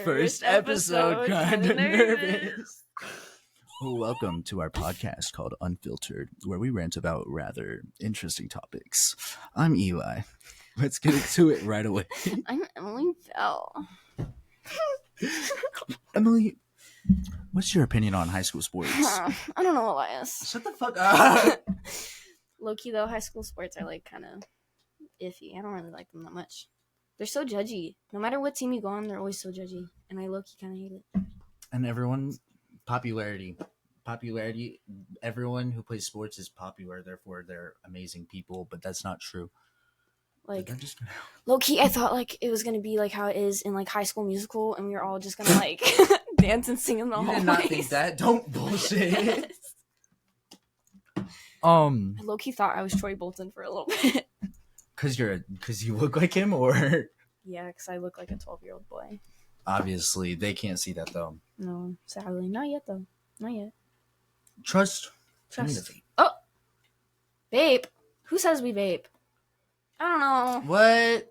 First episode, kinda nervous. Welcome to our podcast called Unfiltered, where we rant about rather interesting topics. I'm Eli. Let's get into it right away. I'm Emily Bell. Emily, what's your opinion on high school sports? I don't know, Elias. Shut the fuck up. Low-key, though, high school sports are, kind of iffy. I don't really like them that much. They're so judgy. No matter what team you go on, they're always so judgy. And I low-key kind of hate it. And everyone, popularity, everyone who plays sports is popular, therefore they're amazing people, but that's not true. Low-key, I thought, it was going to be like how it is in, High School Musical, and we were all just going to, dance and sing in the hallways. You did not think that. Don't bullshit. I low-key thought I was Troy Bolton for a little bit. Cause you look like him, or yeah, because I look like a 12-year-old boy. Obviously, they can't see that though. No, sadly, not yet though. Not yet. Trust. Oh, vape. Who says we vape? I don't know. What?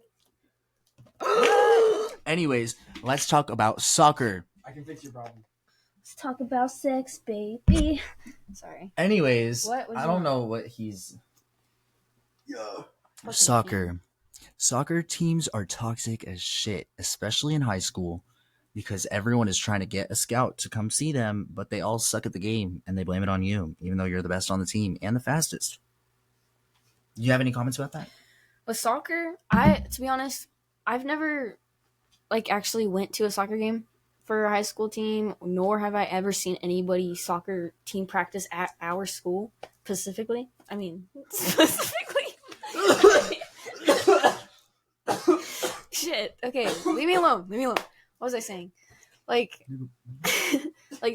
Anyways, let's talk about soccer. I can fix your problem. Let's talk about sex, baby. Sorry. Anyways, I don't know what he's. Yeah. Soccer. Soccer teams are toxic as shit, especially in high school, because everyone is trying to get a scout to come see them, but they all suck at the game, and they blame it on you, even though you're the best on the team and the fastest. You have any comments about that? With soccer, to be honest, I've never, actually went to a soccer game for a high school team, nor have I ever seen anybody soccer team practice at our school, specifically. Shit. Okay, leave me alone. What was I saying?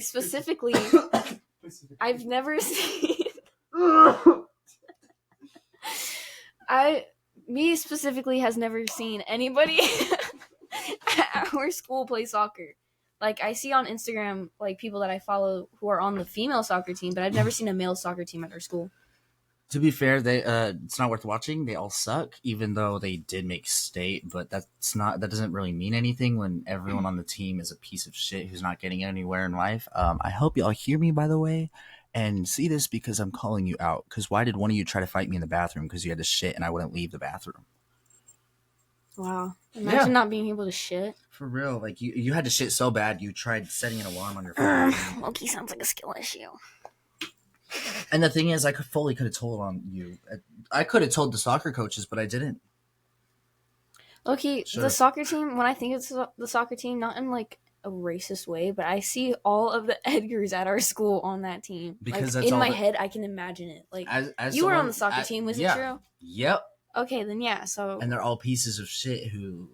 Specifically, I've never seen. Me specifically has never seen anybody at our school play soccer. I see on Instagram, people that I follow who are on the female soccer team, but I've never seen a male soccer team at our school. To be fair, it's not worth watching. They all suck, even though they did make state. But that doesn't really mean anything when everyone on the team is a piece of shit who's not getting anywhere in life. I hope y'all hear me, by the way, and see this because I'm calling you out. Because why did one of you try to fight me in the bathroom because you had to shit and I wouldn't leave the bathroom? Wow. Imagine not being able to shit. For real. You had to shit so bad you tried setting an alarm on your phone. Loki sounds like a skill issue. And the thing is, I could have told on you. I could have told the soccer coaches, but I didn't. Loki, the soccer team, when I think it's the soccer team, not in a racist way, but I see all of the Edgars at our school on that team. Because in my head, I can imagine it. You were on the soccer team, was it true? Yep. Okay, then yeah, so... And they're all pieces of shit who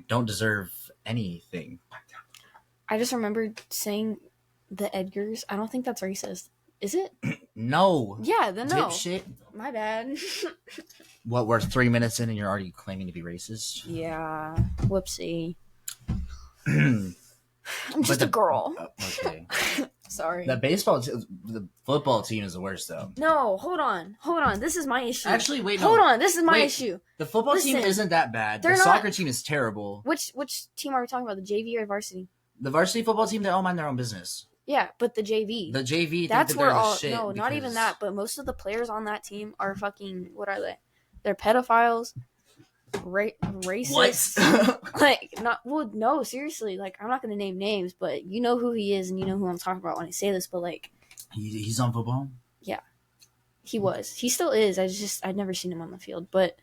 don't deserve anything. I just remembered saying the Edgars. I don't think that's racist. Is it? No. Yeah, then no. Dipshit. My bad. What, we're 3 minutes in and you're already claiming to be racist? Yeah. Whoopsie. I'm just a girl. Okay. Sorry. The football team is the worst, though. No, hold on. This is my issue. Actually, wait, no. Hold on, this is my issue. The football team isn't that bad. The soccer team is terrible. Which team are we talking about, the JV or varsity? The varsity football team, they all mind their own business. Yeah, but the JV. The JV, that's where all... shit No, not even that, but most of the players on that team are fucking... What are they? They're pedophiles. Racist. What? No, seriously. I'm not going to name names, but you know who he is and you know who I'm talking about when I say this, but He's on football? Yeah. He was. He still is. I'd never seen him on the field, but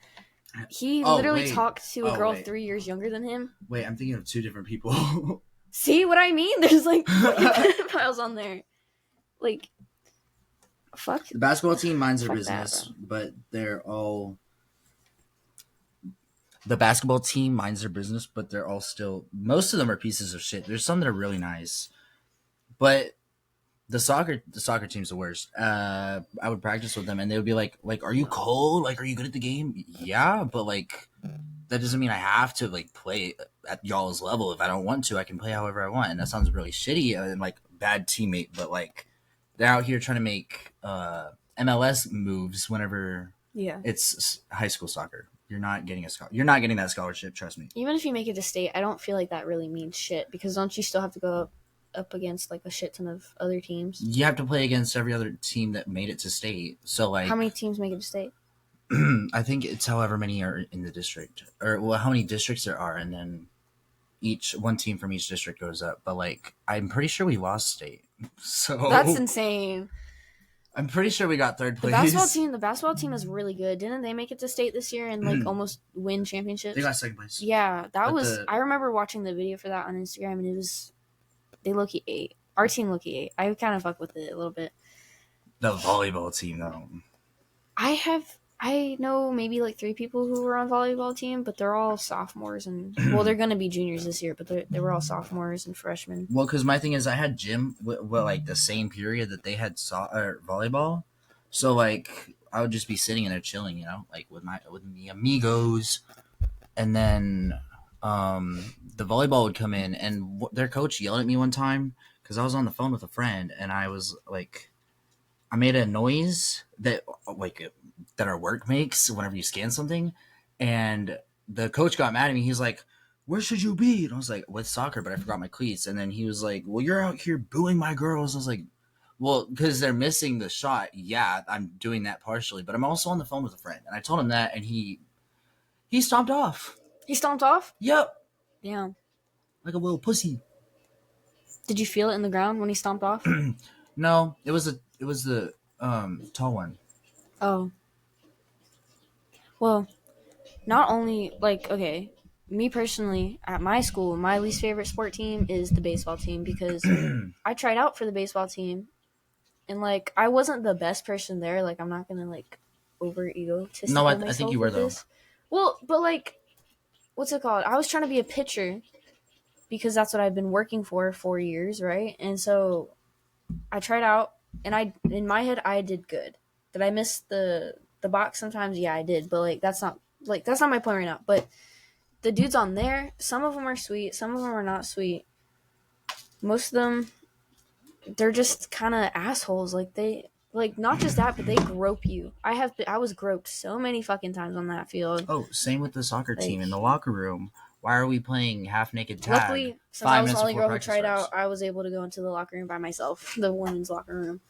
he literally talked to a girl 3 years younger than him. Wait, I'm thinking of two different people. See what I mean? There's pedophiles on there. Fuck. The basketball team minds their business, but they're all... The basketball team minds their business, but they're all still... Most of them are pieces of shit. There's some that are really nice. But the soccer team's the worst. I would practice with them, and they would be like, are you cold? Are you good at the game? Yeah, but, that doesn't mean I have to, play at y'all's level. If I don't want to, I can play however I want. And that sounds really shitty and, bad teammate. But, they're out here trying to make MLS moves whenever it's high school soccer. you're not getting you're not getting that scholarship. Trust me. Even if you make it to state, I don't feel like that really means shit because don't you still have to go up against like a shit ton of other teams? You have to play against every other team that made it to state. So like, How many teams make it to state? I think it's however many are in the district, or well, how many districts there are, and then one team from each district goes up. But like, I'm pretty sure we lost state, so That's insane. I'm pretty sure we got third The place. basketball team is really good. Didn't they make it to state this year and like almost win championships? They got second place. Yeah, But I remember watching the video for that on Instagram, and it was they low-key ate. Our team low-key ate. I kind of fuck with it a little bit. The volleyball team, though. I know maybe like 3 people who were on volleyball team, but they're all sophomores and well, they're gonna be juniors this year, but they were all sophomores and freshmen. Well, because my thing is, I had gym, like the same period that they had volleyball, so like I would just be sitting in there chilling, you know, like with the amigos, and then the volleyball would come in, and their coach yelled at me one time because I was on the phone with a friend, and I was like, I made a noise that like that our work makes whenever you scan something, and the coach got mad at me. He's like, "Where should you be?" And I was like, "With soccer," but I forgot my cleats. And then he was like, "Well, you're out here booing my girls." I was like, "Well, because they're missing the shot. Yeah, I'm doing that partially, but I'm also on the phone with a friend." And I told him that, and he stomped off. He stomped off? Yep, Damn. like a little pussy. Did you feel it in the ground when he stomped off? No, it was the tall one. Oh. Well, not only like okay, me personally at my school, my least favorite sport team is the baseball team because I tried out for the baseball team, and like I wasn't the best person there. Like I'm not gonna like over egotistical. No, I think you were though. Well, but like, what's it called? I was trying to be a pitcher because that's what I've been working for 4 years, right? And so I tried out, and in my head I did good. Did I miss the box sometimes? Yeah, I did, but like that's not my point right now. But the dudes on there, some of them are sweet, some of them are not sweet. Most of them, they're just kind of assholes. Like they, like not just that, but they grope you. I was groped so many fucking times on that field. Oh, same with the soccer team in the locker room. Why are we playing half naked tag? Luckily, since I was the only girl who tried out, I was able to go into the locker room by myself, the women's locker room.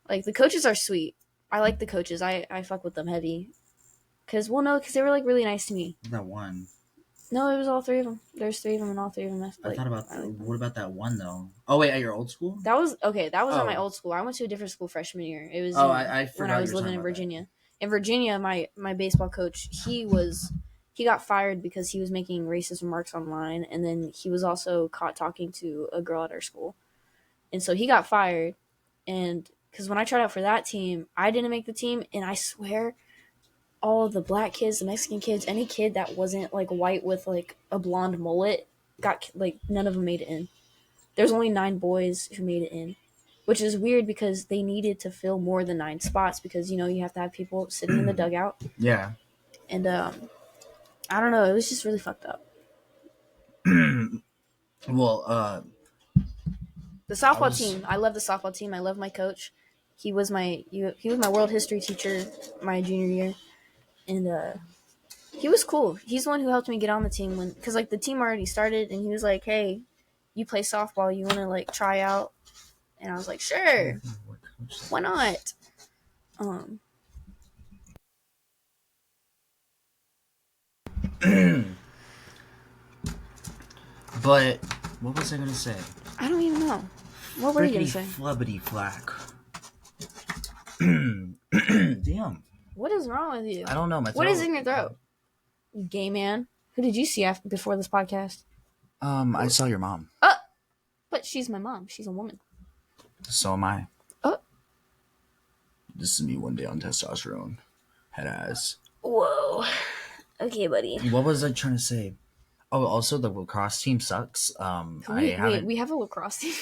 Like the coaches are sweet. I like the coaches. I fuck with them heavy. Because they were like really nice to me. That one. No, it was all 3 of them. There's 3 of them, and all 3 of them. I thought about what about that one though? Oh wait, at your old school? That was okay. That was at my old school. I went to a different school freshman year. It was I forgot when I was living in Virginia. In Virginia, my baseball coach he got fired because he was making racist remarks online, and then he was also caught talking to a girl at our school, and so he got fired. And because when I tried out for that team, I didn't make the team, and I swear, all of the black kids, the Mexican kids, any kid that wasn't like white with like a blonde mullet got like none of them made it in. There's only 9 boys who made it in, which is weird because they needed to fill more than 9 spots because you have to have people sitting in the dugout. Yeah. And I don't know, it was just really fucked up. Well, the softball team, I love the softball team. I love my coach. He was my world history teacher my junior year, and he was cool. He's the one who helped me get on the team because like the team already started, and he was like, "Hey, you play softball? You want to like try out?" And I was like, "Sure, why not?" But what was I gonna say? I don't even know. What were you gonna say? Flubbity flack. Damn. What is wrong with you? I don't know. What is in your throat? You gay man. Who did you see before this podcast? I saw your mom. But she's my mom. She's a woman. So am I. Oh. This is me one day on testosterone. Head ass. Whoa. Okay, buddy. What was I trying to say? Oh, also the lacrosse team sucks. We have a lacrosse team.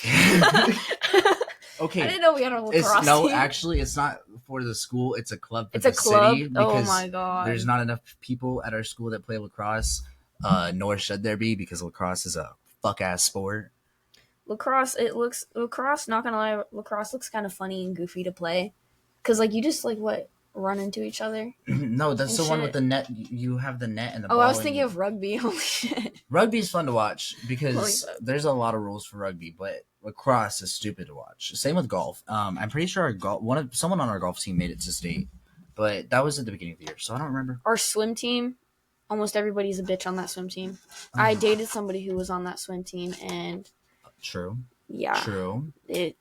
Okay. I didn't know we had a lacrosse team. No, actually, it's not for the school. It's a club for the club? city. Oh my god. There's not enough people at our school that play lacrosse. Nor should there be because lacrosse is a fuck ass sport. Lacrosse, not gonna lie, lacrosse looks kind of funny and goofy to play. Cause like you just like what run into each other. No, that's And the one shit. with the net. You have the net and the Oh, ball. I was and thinking of rugby. Holy shit. rugby's fun to watch because Holy fuck. there's a lot of rules for rugby, but lacrosse is stupid to watch. Same with golf. I'm pretty sure someone on our golf team made it to state, but that was at the beginning of the year, so I don't remember. Our swim team, almost everybody's a bitch on that swim team. I dated somebody who was on that swim team, and True. yeah, True. it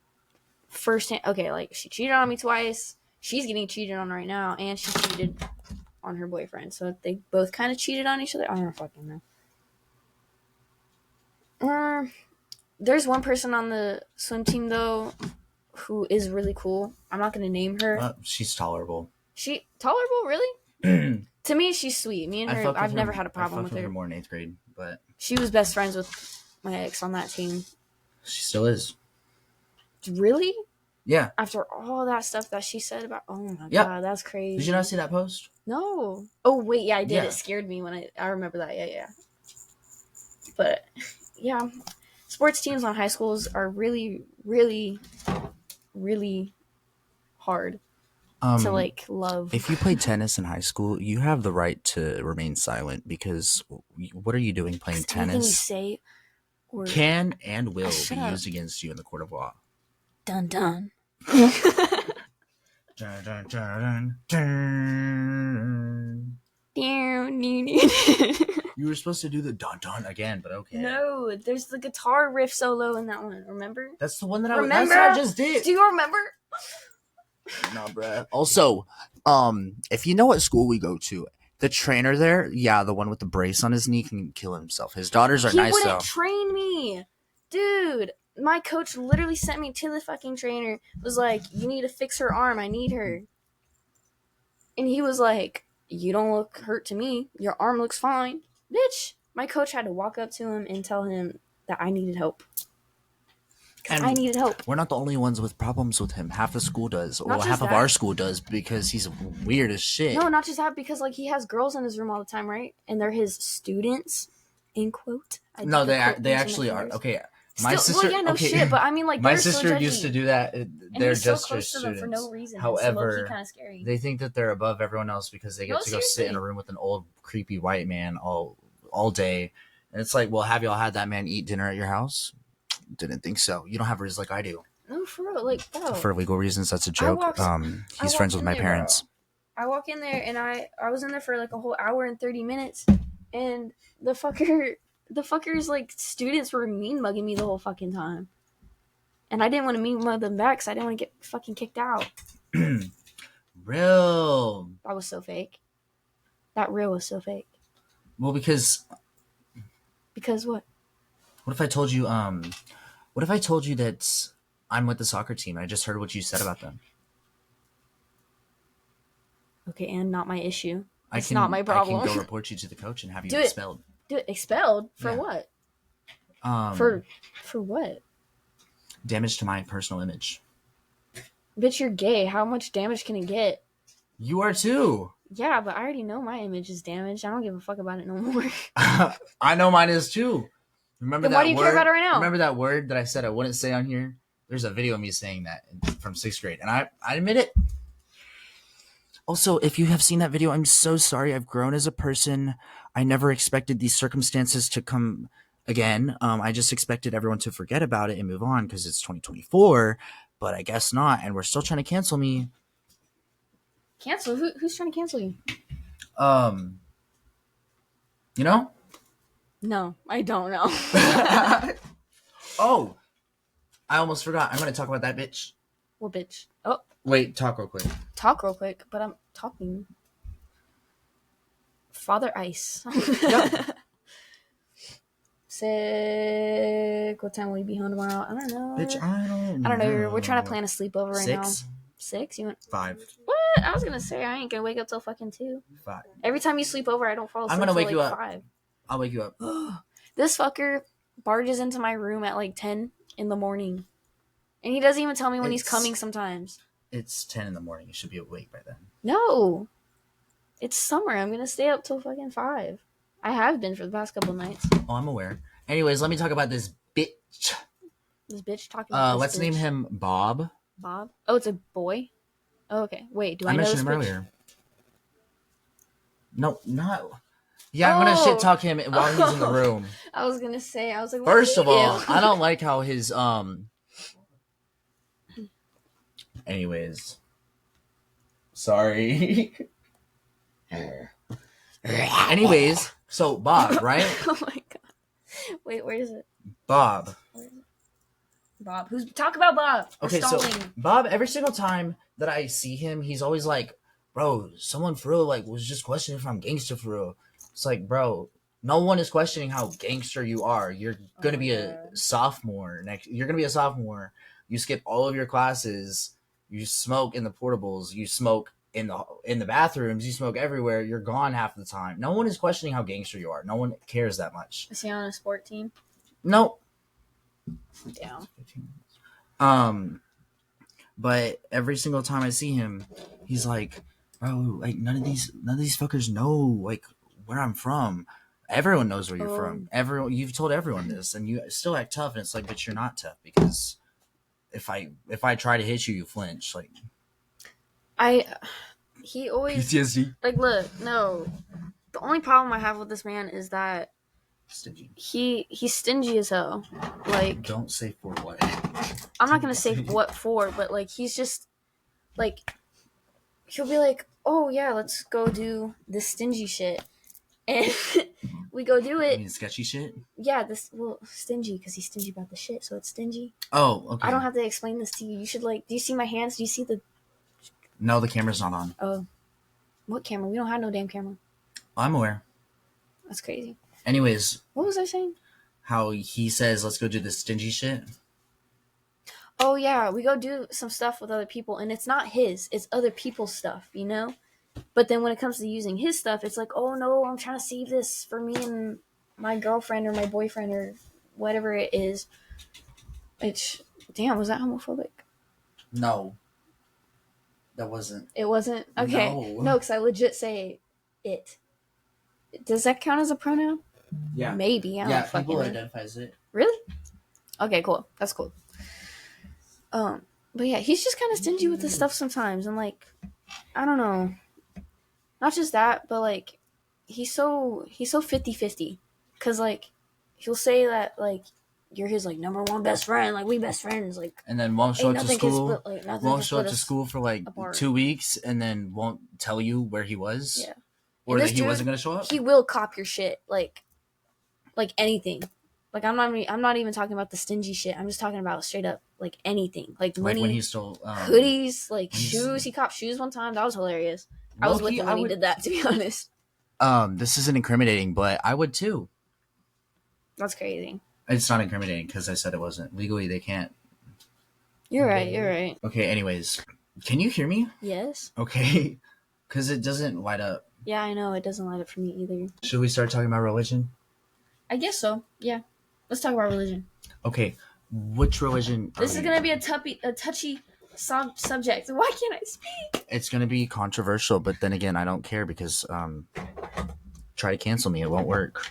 firsthand. Okay, like she cheated on me twice. She's getting cheated on right now, and she cheated on her boyfriend. So they both kind of cheated on each other. I don't fucking know. There's one person on the swim team though who is really cool. I'm not gonna name her. She's tolerable. She tolerable, really? To me, she's sweet. Me and I her, fucked with I've never her- had a problem I with fucked her. more in 8th grade, but She was best friends with my ex on that team. she still is. Really? Yeah. After all that stuff that she said about, oh my Yep. god, that's crazy. Did you not see that post? No. Oh wait, yeah, I did. Yeah. It scared me when I remember that. Yeah. But yeah, sports teams on high schools are really, really, really hard to like love. If you play tennis in high school, you have the right to remain silent because what are you doing playing Anything you tennis? say or Can and will Shut be up. used against you in the court of law. dun dun. Dun, dun, dun, dun, dun. You were supposed to do the dun dun again, but okay. No, there's the guitar riff solo in that one. Remember? That's the one that Remember? that's what I just did. Do you remember? Nah, bruh. Also, if you know what school we go to, the trainer there, yeah, the one with the brace on his knee can kill himself. His daughters are He nice wouldn't though. train me, dude. My coach literally sent me to the fucking trainer. Was like, "You need to fix her arm. I need her." And he was like, "You don't look hurt to me. Your arm looks fine, bitch." My coach had to walk up to him and tell him that I needed help. 'Cause And I needed help. we're not the only ones with problems with him. Half the school does, or Not just half of that. our school does, because he's weird as shit. No, not just that, because like he has girls in his room all the time, right? And they're his students, in quote. I No, did the quote they using my actually are. fingers. Okay, my Still, sister. well, yeah, no okay, shit, but I mean, like, my they're so sister used judgy. to do that. And They're he's so just her close to them students. for no reason. However, kind of scary. they think that they're above everyone else because they get No, to go sit in a seriously. room with an old creepy white man all day. And it's like, well, have y'all had that man eat dinner at your house? Didn't think so. You don't have reasons like I do. No, for real, like, bro. For legal reasons, that's a joke. walked- He's I friends walked with my in there, bro. parents. I walk in there and I was in there for like a whole hour and 30 minutes, and the fuckers like students were mean mugging me the whole fucking time, and I didn't want to mean mug them back because I didn't want to get fucking kicked out. Real. That was so fake. That real was so fake. Well, because Because what? what if I told you that I'm with the soccer team and I just heard what you said about them? Okay, and not my issue. I It's not my problem. I can go report you to the coach and have you Do it. expelled. Dude, expelled for Yeah. what? For For what? damage to my personal image. Bitch, you're gay. How much damage can it get? You are too. Yeah, but I already know my image is damaged. I don't give a fuck about it no more. I know mine is too. Remember Then that why do you word? care about it right now? Remember that word that I said I wouldn't say on here? There's a video of me saying that from 6th grade, and I admit it. Also, if you have seen that video, I'm so sorry. I've grown as a person. I never expected these circumstances to come again. I just expected everyone to forget about it and move on because it's 2024, but I guess not, and we're still trying to cancel me. Cancel? Who's trying to cancel you? You know? No, I don't know. Oh, I almost forgot. I'm going to talk about that bitch. Well, bitch. Oh, Wait, talk real quick. talk real quick, but I'm talking. Father Ice. Yep. Sick. What time will you be home tomorrow? I don't know. Bitch, I don't I don't know. We're trying to plan a sleepover right now. 6, 6? You want 5, what? I was gonna say I ain't gonna wake up till fucking 2. 5. Every time you sleep over, I don't fall asleep. I'm gonna till wake you like up. 5. I'll wake you up. This fucker barges into my room at like 10 in the morning, and he doesn't even tell me when he's It's- coming. Sometimes. It's 10 in the morning. You should be awake by then. No, it's summer. I'm gonna stay up till fucking 5. I have been for the past couple of nights. Oh, I'm aware. Anyways, let me talk about this bitch. This bitch talking. About this Let's bitch. name him Bob. Bob. Oh, it's a boy. Oh, okay. Wait, do I I know mentioned this him bitch? earlier. No, not. Yeah, I'm gonna Oh. shit talk him while he's in the room. I was gonna say, I was like, what First did of he all, do? I don't like how his Anyways, sorry. Anyways, so Bob, right? Oh my god. Wait, where is it? Bob. Where is it? Bob. Who's talk about Bob? We're Okay, so stalling. Bob, every single time that I see him, he's always like, "Bro, someone for real like was just questioning if I'm gangster for real." It's like, bro, no one is questioning how gangster you are. You're gonna be a God. sophomore next. You're gonna be a sophomore. You skip all of your classes. You smoke in the portables. You smoke in the bathrooms. You smoke everywhere. You're gone half the time. No one is questioning how gangster you are. No one cares that much. Is he on a sport team? No. Down. But every single time I see him, he's like, bro, like none of these fuckers know like where I'm from. Everyone knows where you're from. Everyone, you've told everyone this, and you still act tough. And it's like, but you're not tough because if I try to hit you, you flinch. Like He always PTSD. like look. No, the only problem I have with this man is that Stingy. he's stingy as hell. Like Don't say for what. I'm not gonna say what for, but like he's just like he'll be like, oh yeah, let's go do this stingy shit, and we go do You it. mean sketchy shit? Yeah, stingy because he's stingy about the shit, so it's stingy. Oh, okay. I don't have to explain this to you. You should like. Do you see my hands? Do you see the? No, the camera's not on. Oh, what camera? We don't have no damn camera. I'm aware. That's crazy. Anyways, What was I saying? how he says, let's go do this stingy shit. Oh yeah, we go do some stuff with other people, and it's not his; it's other people's stuff, you know. But then when it comes to using his stuff, it's like, oh no, I'm trying to save this for me and my girlfriend or my boyfriend or whatever it is. It's damn. Was that homophobic? No. That wasn't. It wasn't. Okay, no, because I legit say it. Does that count as a pronoun? Yeah. Maybe. I don't fucking people know. identify as it. Really? Okay, cool. That's cool. But yeah, he's just kind of stingy with this stuff sometimes, and like, I don't know. Not just that, but like, he's so 50-50. Cause like, he'll say that like you're his like number one best friend, like we best friends, like. And then won't show Ain't up to nothing can school. split, like, nothing Won't can show up split to us school for like apart. 2 weeks, and then won't tell you where he was. Yeah. Or And that this he dude, wasn't gonna show up. He will cop your shit, like anything. Like I'm not even talking about the stingy shit. I'm just talking about straight up like anything, like money, Like when he stole hoodies, like when he's- shoes. He copped shoes one time. That was hilarious. I was with low-key, him when he did that. To be honest, This isn't incriminating, but I would too. that's crazy. It's not incriminating because I said it wasn't. Legally, they can't. You're right. You're right. Okay. Anyways, can you hear me? Yes. Okay. Because it doesn't light up. Yeah, I know it doesn't light up for me either. Should we start talking about religion? I guess so. Yeah. Let's talk about religion. Okay. Which religion? This is gonna be a touchy subject. Why can't I speak? It's gonna be controversial, but then again, I don't care because try to cancel me, it won't work.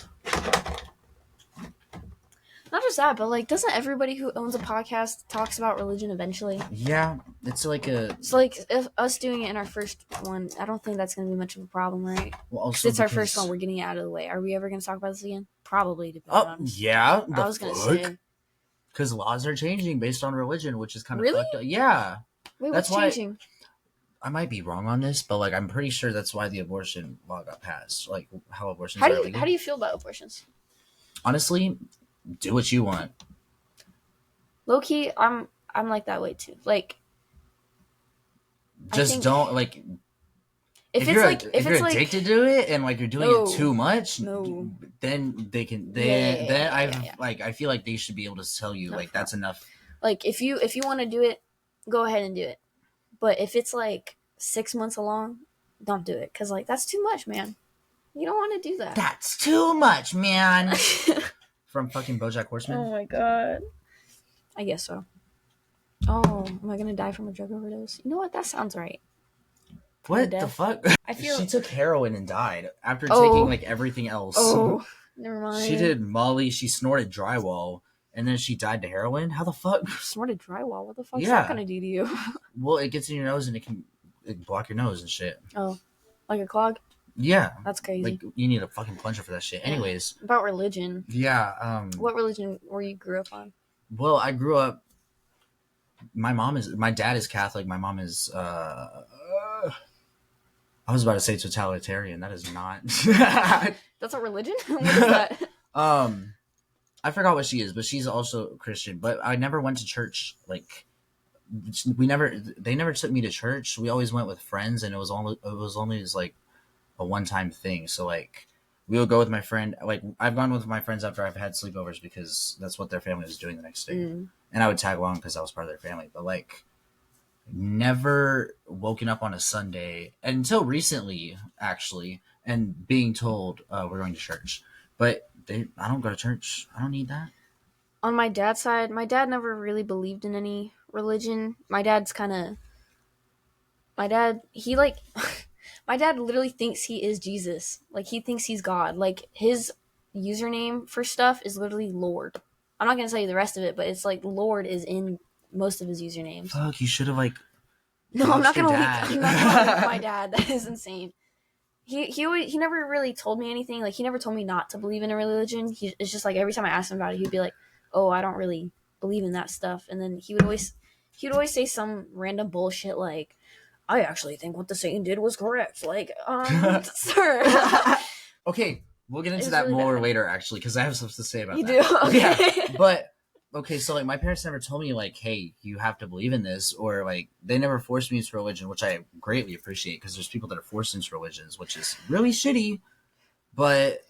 Not just that, but like, doesn't everybody who owns a podcast talks about religion eventually? Yeah, it's like a. So like, if us doing it in our first one, I don't think that's gonna be much of a problem, right? Well, Because also it's our first one, we're getting it out of the way. Are we ever gonna talk about this again? Probably. To be honest. yeah. I was gonna say. Because laws are changing based on religion, which is kind of Really? fucked up. Yeah, Wait, That's what's why- changing? I might be wrong on this, but like I'm pretty sure that's why the abortion law got passed. Like how abortions How are do you illegal. how do you feel about abortions? Honestly, do what you want. Low key, I'm like that way too. Like, I Just think- don't like. if If it's you're like if you're it's like addicted to it and like you're doing No. it too much, No. then they can. Yeah, Then I yeah. like I feel like they should be able to tell you No, like for that's enough. like if you want to do it, go ahead and do it. But if it's like 6 months along, don't do it because like that's too much, man. You don't want to do that. That's too much, man. From fucking BoJack Horseman. Oh my god. I guess so. Oh, am I gonna die from a drug overdose? You know what? That sounds right. What the death. fuck? I feel. She took heroin and died after Oh. taking like everything else. Oh, never mind. She did Molly. She snorted drywall, and then she died to heroin. How the fuck? Snorted drywall. What the fuck's Yeah. that gonna do to you? Well, it gets in your nose and it can block your nose and shit. Oh, like a clog? Yeah, That's crazy. like you need a fucking plunger for that shit. Yeah. Anyways, About religion. yeah. What religion were you grew up on? Well, I grew up. My dad is Catholic. My mom is. I was about to say totalitarian. That is not. That's a religion? What is that? I forgot what she is, but she's also Christian. But I never went to church. Like, they never took me to church. We always went with friends, and it was only like a one-time thing. So like, we would go with my friend. Like, I've gone with my friends after I've had sleepovers because that's what their family was doing the next day, and I would tag along because I was part of their family. But like, never woken up on a Sunday until recently, actually, and being told we're going to church. But I don't go to church. I don't need that. On my dad's side, my dad never really believed in any religion. My dad, my dad literally thinks he is Jesus. Like, he thinks he's God. Like, his username for stuff is literally Lord. I'm not going to tell you the rest of it, but it's like Lord is in most of his usernames. Fuck, you should have like. No, I'm not your gonna dad. leak my dad. That is insane. He never really told me anything. Like, he never told me not to believe in a religion. It's just like every time I asked him about it, he'd be like, "Oh, I don't really believe in that stuff." And then he would always say some random bullshit like, "I actually think what the Satan did was correct." Like, sir. Okay, we'll get into It's that really more bad. later, actually, because I have stuff to say about You that. do? Okay. Yeah, but okay, so like my parents never told me like, hey, you have to believe in this, or like they never forced me into religion, which I greatly appreciate because there's people that are forced into religions, which is really shitty. But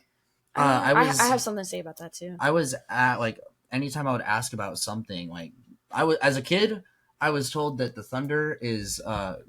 I have something to say about that too. I was at like anytime I would ask about something, like I was as a kid, I was told that the thunder is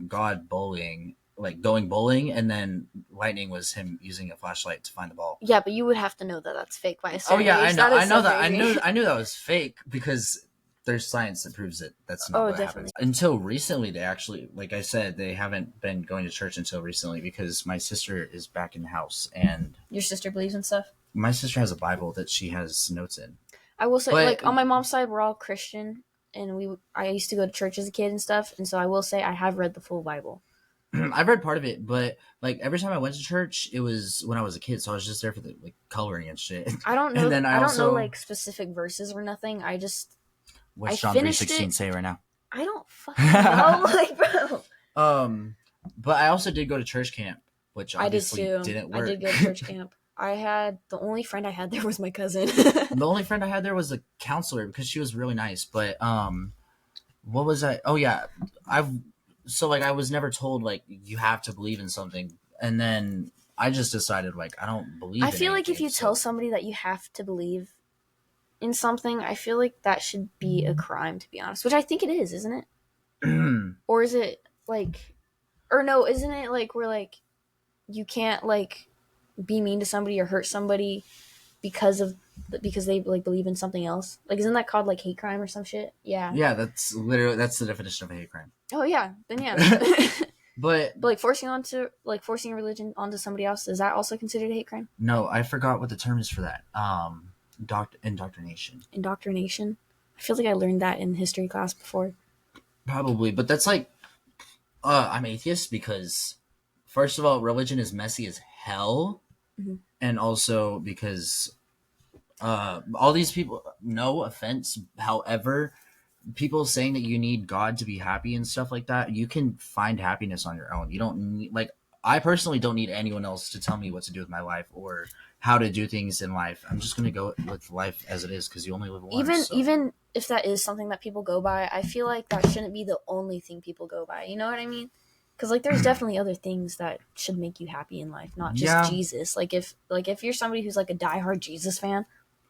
God bowling, like going bowling, and then lightning was him using a flashlight to find the ball. Yeah, but you would have to know that that's fake by a Oh certain yeah, I age. know, That is I know so that, crazy. I knew that was fake because there's science that proves that that's not Oh, what definitely. happens. Until recently, they actually, like I said, they haven't been going to church until recently because my sister is back in the house and Your sister believes in stuff? my sister has a Bible that she has notes in. I will say, But- like, on my mom's side, we're all Christian, and I used to go to church as a kid and stuff, and so I will say I have read the full Bible. I've read part of it, but like every time I went to church, it was when I was a kid, so I was just there for the like coloring and shit. I don't know. And then I don't know also- like specific verses or nothing. I What's I John finished 3:16 it. say right now? I don't fucking know, like, bro. But I also did go to church camp, which I did obviously too. didn't work. I did go to church camp. The only friend I had there was my cousin. The only friend I had there was a counselor because she was really nice. But what was I? Oh yeah, I was never told like you have to believe in something, and then I just decided like I don't believe. I in feel like if anything, you tell somebody that you have to believe in something, I feel like that should be a crime, to be honest. Which I think it is, isn't it? Or is it like, or no, isn't it like where like you can't like be mean to somebody or hurt somebody because they like believe in something else? Like, isn't that called like hate crime or some shit? Yeah. yeah, that's the definition of a hate crime. Oh yeah, then yeah. But But like forcing a religion onto somebody else, is that also considered a hate crime? no, I forgot what the term is for that. Indoctrination. Indoctrination. I feel like I learned that in history class before. Probably, but that's like, I'm atheist because, first of all, religion is messy as hell, Mhm. and also because, all these people. No offense, however, people saying that you need God to be happy and stuff like that. You can find happiness on your own. You don't need like. I personally don't need anyone else to tell me what to do with my life or how to do things in life. I'm just gonna go with life as it is because you only live once. Even if that is something that people go by, I feel like that shouldn't be the only thing people go by. You know what I mean? Because like there's definitely other things that should make you happy in life, not just Yeah. Jesus. Like if you're somebody who's like a diehard Jesus fan,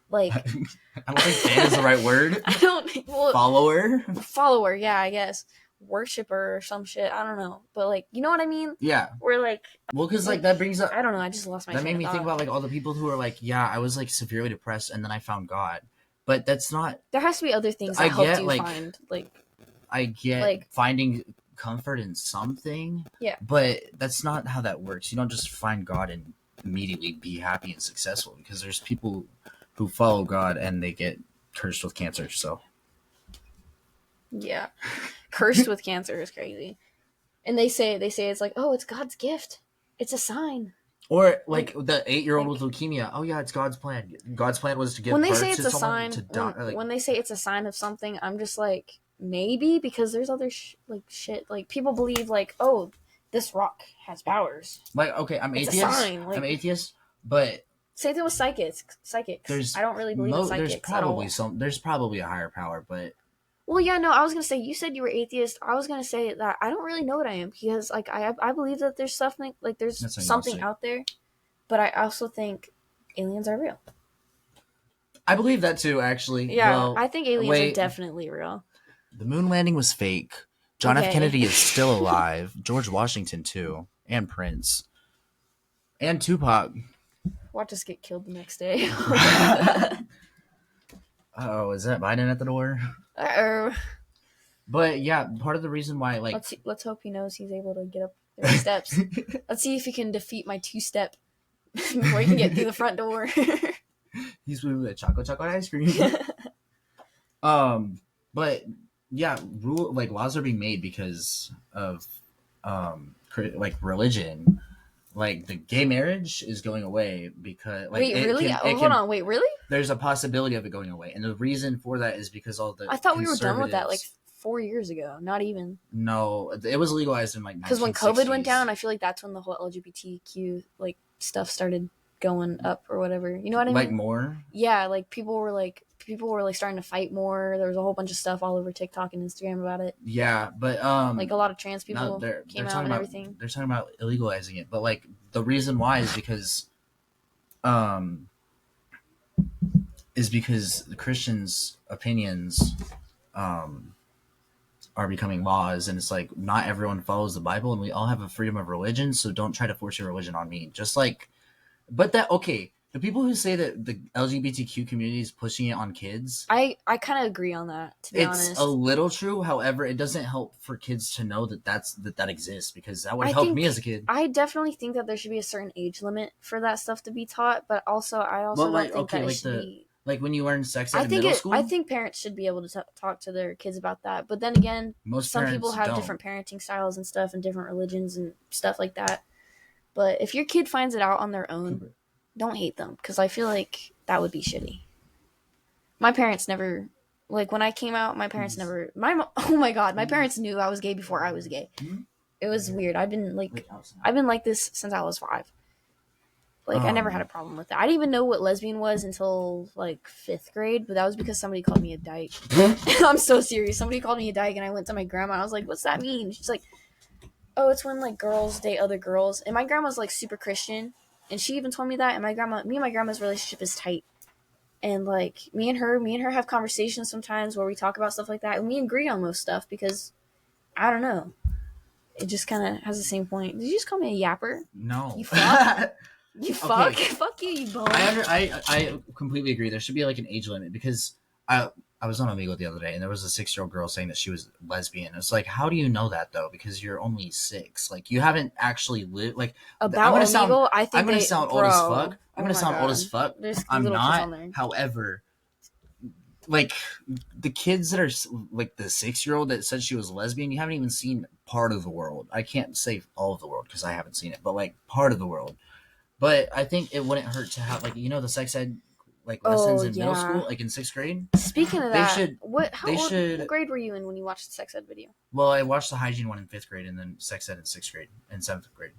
like I don't think fan is the right word. I don't Follower. follower, yeah, I guess worshiper or some shit. I don't know, but like you know what I mean? Yeah. We're like Well, because like that brings up. I don't know. I just lost my. That train made me of think thought. about like all the people who are like, yeah, I was like severely depressed and then I found God. But that's not. There has to be other things that I helped get, you like- find like I get Like- finding comfort in something. Yeah. But that's not how that works. You don't just find God and immediately be happy and successful because there's people who follow God and they get cursed with cancer. So yeah, cursed with cancer is crazy. And they say it's like, oh, it's God's gift. It's a sign. Or like the 8-year-old with leukemia. Oh yeah, it's God's plan. God's plan was to give When they birth say it's to a someone sign, to die. when they say it's a sign of something, I'm just like, maybe, because there's other shit. Like, people believe like, oh, this rock has powers. Like, okay, I'm It's a atheist. sign, like- I'm atheist, but Same thing with psychics. I don't really believe in psychics. There's probably a higher power, but Well, yeah, no, I was gonna say, you said you were atheist. I was gonna say that I don't really know what I am, because like I believe that there's something, like there's That's something agnostic. out there, but I also think aliens are real. I believe that too. Actually, Yeah, well, I think aliens wait. are definitely real. The moon landing was fake. John F. Okay. Kennedy is still alive. George Washington too, and Prince, and Tupac. Watch us get killed the next day. Oh, is that Biden at the door? But yeah, part of the reason why, like, Let's hope he knows he's able to get up the right steps. Let's see if he can defeat my 2-step before he can get through the front door. he's with the chocolate ice cream. But yeah, laws are being made because of like religion. Like the gay marriage is going away because like Wait, really? Hold on, wait, really? There's a possibility of it going away, and the reason for that is because all the I thought we were done with that like conservatives- 4 years ago. Not even. No, it was legalized in like Because when COVID 1960s. went down, I feel like that's when the whole LGBTQ like stuff started going up or whatever. You know what I mean? Like more. Yeah, like people were starting to fight more. There was a whole bunch of stuff all over TikTok and Instagram about it. Yeah, but Like a lot of trans people no, they're came out talking and about everything. they're talking about illegalizing it, but like the reason why is because the Christians' opinions are becoming laws, and it's like not everyone follows the Bible, and we all have a freedom of religion, so don't try to force your religion on me. Just like, but that okay. The people who say that the LGBTQ community is pushing it on kids, I kind of agree on that, to be honest. it's a little true. However, it doesn't help for kids to know that exists, because that would help think- me as a kid. I definitely think that there should be a certain age limit for that stuff to be taught, but also I also Well, like, don't think okay, that it like should be. Like when you learn sex ed in middle school, I think parents should be able to talk to their kids about that. But then again, most some parents people have don't. different parenting styles and stuff, and different religions and stuff like that. But if your kid finds it out on their own, don't hate them, because I feel like that would be shitty. My parents never, like when I came out, my parents never. Oh my god, my parents knew I was gay before I was gay. It was weird. I've been like this since I was 5. Like, I never had a problem with it. I didn't even know what lesbian was until, like, 5th grade, but that was because somebody called me a dyke. I'm so serious. Somebody called me a dyke, and I went to my grandma, and I was like, what's that mean? She's like, oh, it's when, like, girls date other girls. And my grandma's, like, super Christian, and she even told me that, and me and my grandma's relationship is tight. And, like, me and her have conversations sometimes where we talk about stuff like that, and we agree on most stuff, because, I don't know. It just kind of has the same point. Did you just call me a yapper? No. You fuck? You fuck? Okay. Fuck you, you bum. I completely agree. There should be like an age limit, because I was on Omegle the other day, and there was a 6-year-old girl saying that she was lesbian. It's like, how do you know that though? Because you're only 6. Like, you haven't actually lived. Like, About Omegle, I think I'm gonna sound old as fuck. I'm gonna my sound old God. as fuck. There's I'm little kids on not. there. However, like the kids that are like the 6-year-old that said she was lesbian, you haven't even seen part of the world. I can't say all of the world because I haven't seen it, but like part of the world. But I think it wouldn't hurt to have, like, the sex ed like lessons in middle school, like in 6th grade. Speaking of that, should- what should- grade were you in when you watched the sex ed video? Well, I watched the hygiene one in 5th grade, and then sex ed in 6th grade and 7th grade.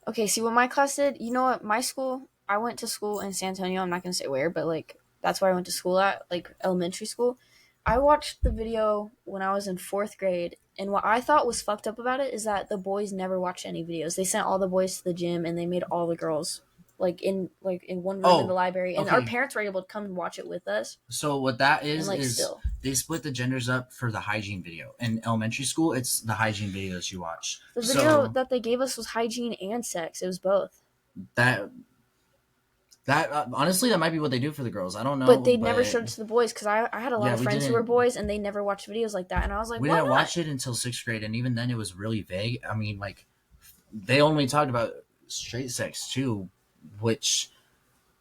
Okay, see what my class did. You know what? My school, I went to school in San Antonio. I'm not gonna say where, but like that's where I went to school at, like elementary school. I watched the video when I was in 4th grade, and what I thought was fucked up about it is that the boys never watched any videos. They sent all the boys to the gym, and they made all the girls in one room in the library, and our okay. parents were able to come and watch it with us. So what that And is like is still, they split the genders up for the hygiene video. In elementary school, it's the hygiene video that you watch. the video that they gave us was hygiene and sex. It was both, That honestly, that might be what they do for the girls. I don't know. but they never showed it to the boys because I had a lot Yeah, of we friends who didn't- were boys, and they never watched videos like that. And I was like, we why didn't not? watch it until 6th grade, and even then it was really vague. I mean, like, they only talked about straight sex too, which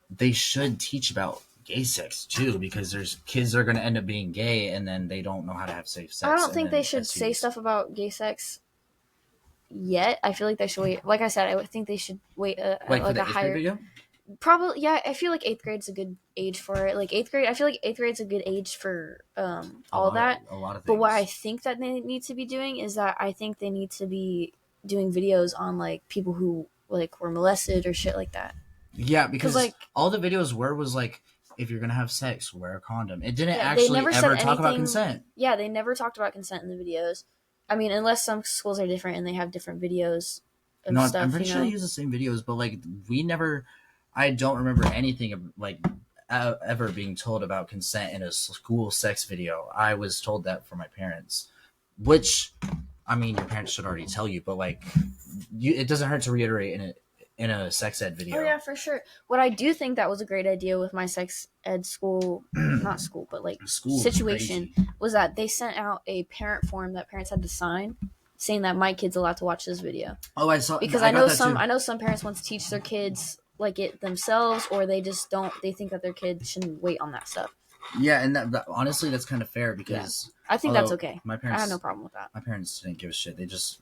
they should teach about gay sex too, because there's kids that are going to end up being gay, and then they don't know how to have safe sex. I don't and think then they should say STDs. stuff about gay sex yet. I feel like they should wait. Like I said, I would think they should wait Like for like the a eighth grade higher. video? Probably, yeah. I feel like 8th grade's a good age for it. Like 8th grade, I feel like 8th grade's a good age for all that. A lot of things. But what I think that they need to be doing is that I think they need to be doing videos on like people who like were molested or shit like that. Yeah, because like all the videos was like, if you're gonna have sex, wear a condom. It didn't Yeah, they actually never said ever talk about anything- consent. Yeah, they never talked about consent in the videos. I mean, unless some schools are different and they have different videos of No, stuff. I'm pretty you sure know? they use the same videos, but like we never. I don't remember anything like ever being told about consent in a school sex video. I was told that from my parents, which, I mean, your parents should already tell you, but like, it doesn't hurt to reiterate in a sex ed video. Oh yeah, for sure. What I do think that was a great idea with my sex ed school, not school, but like School is situation, crazy. was that they sent out a parent form that parents had to sign, saying that my kid's allowed to watch this video. Oh, I saw Because I I know got that some too. I know some parents want to teach their kids like it themselves, or they just don't. They think that their kid shouldn't wait on that stuff. Yeah, and that honestly, that's kind of fair because I think that's although okay. My I parents, have no problem with that. My parents didn't give a shit. They just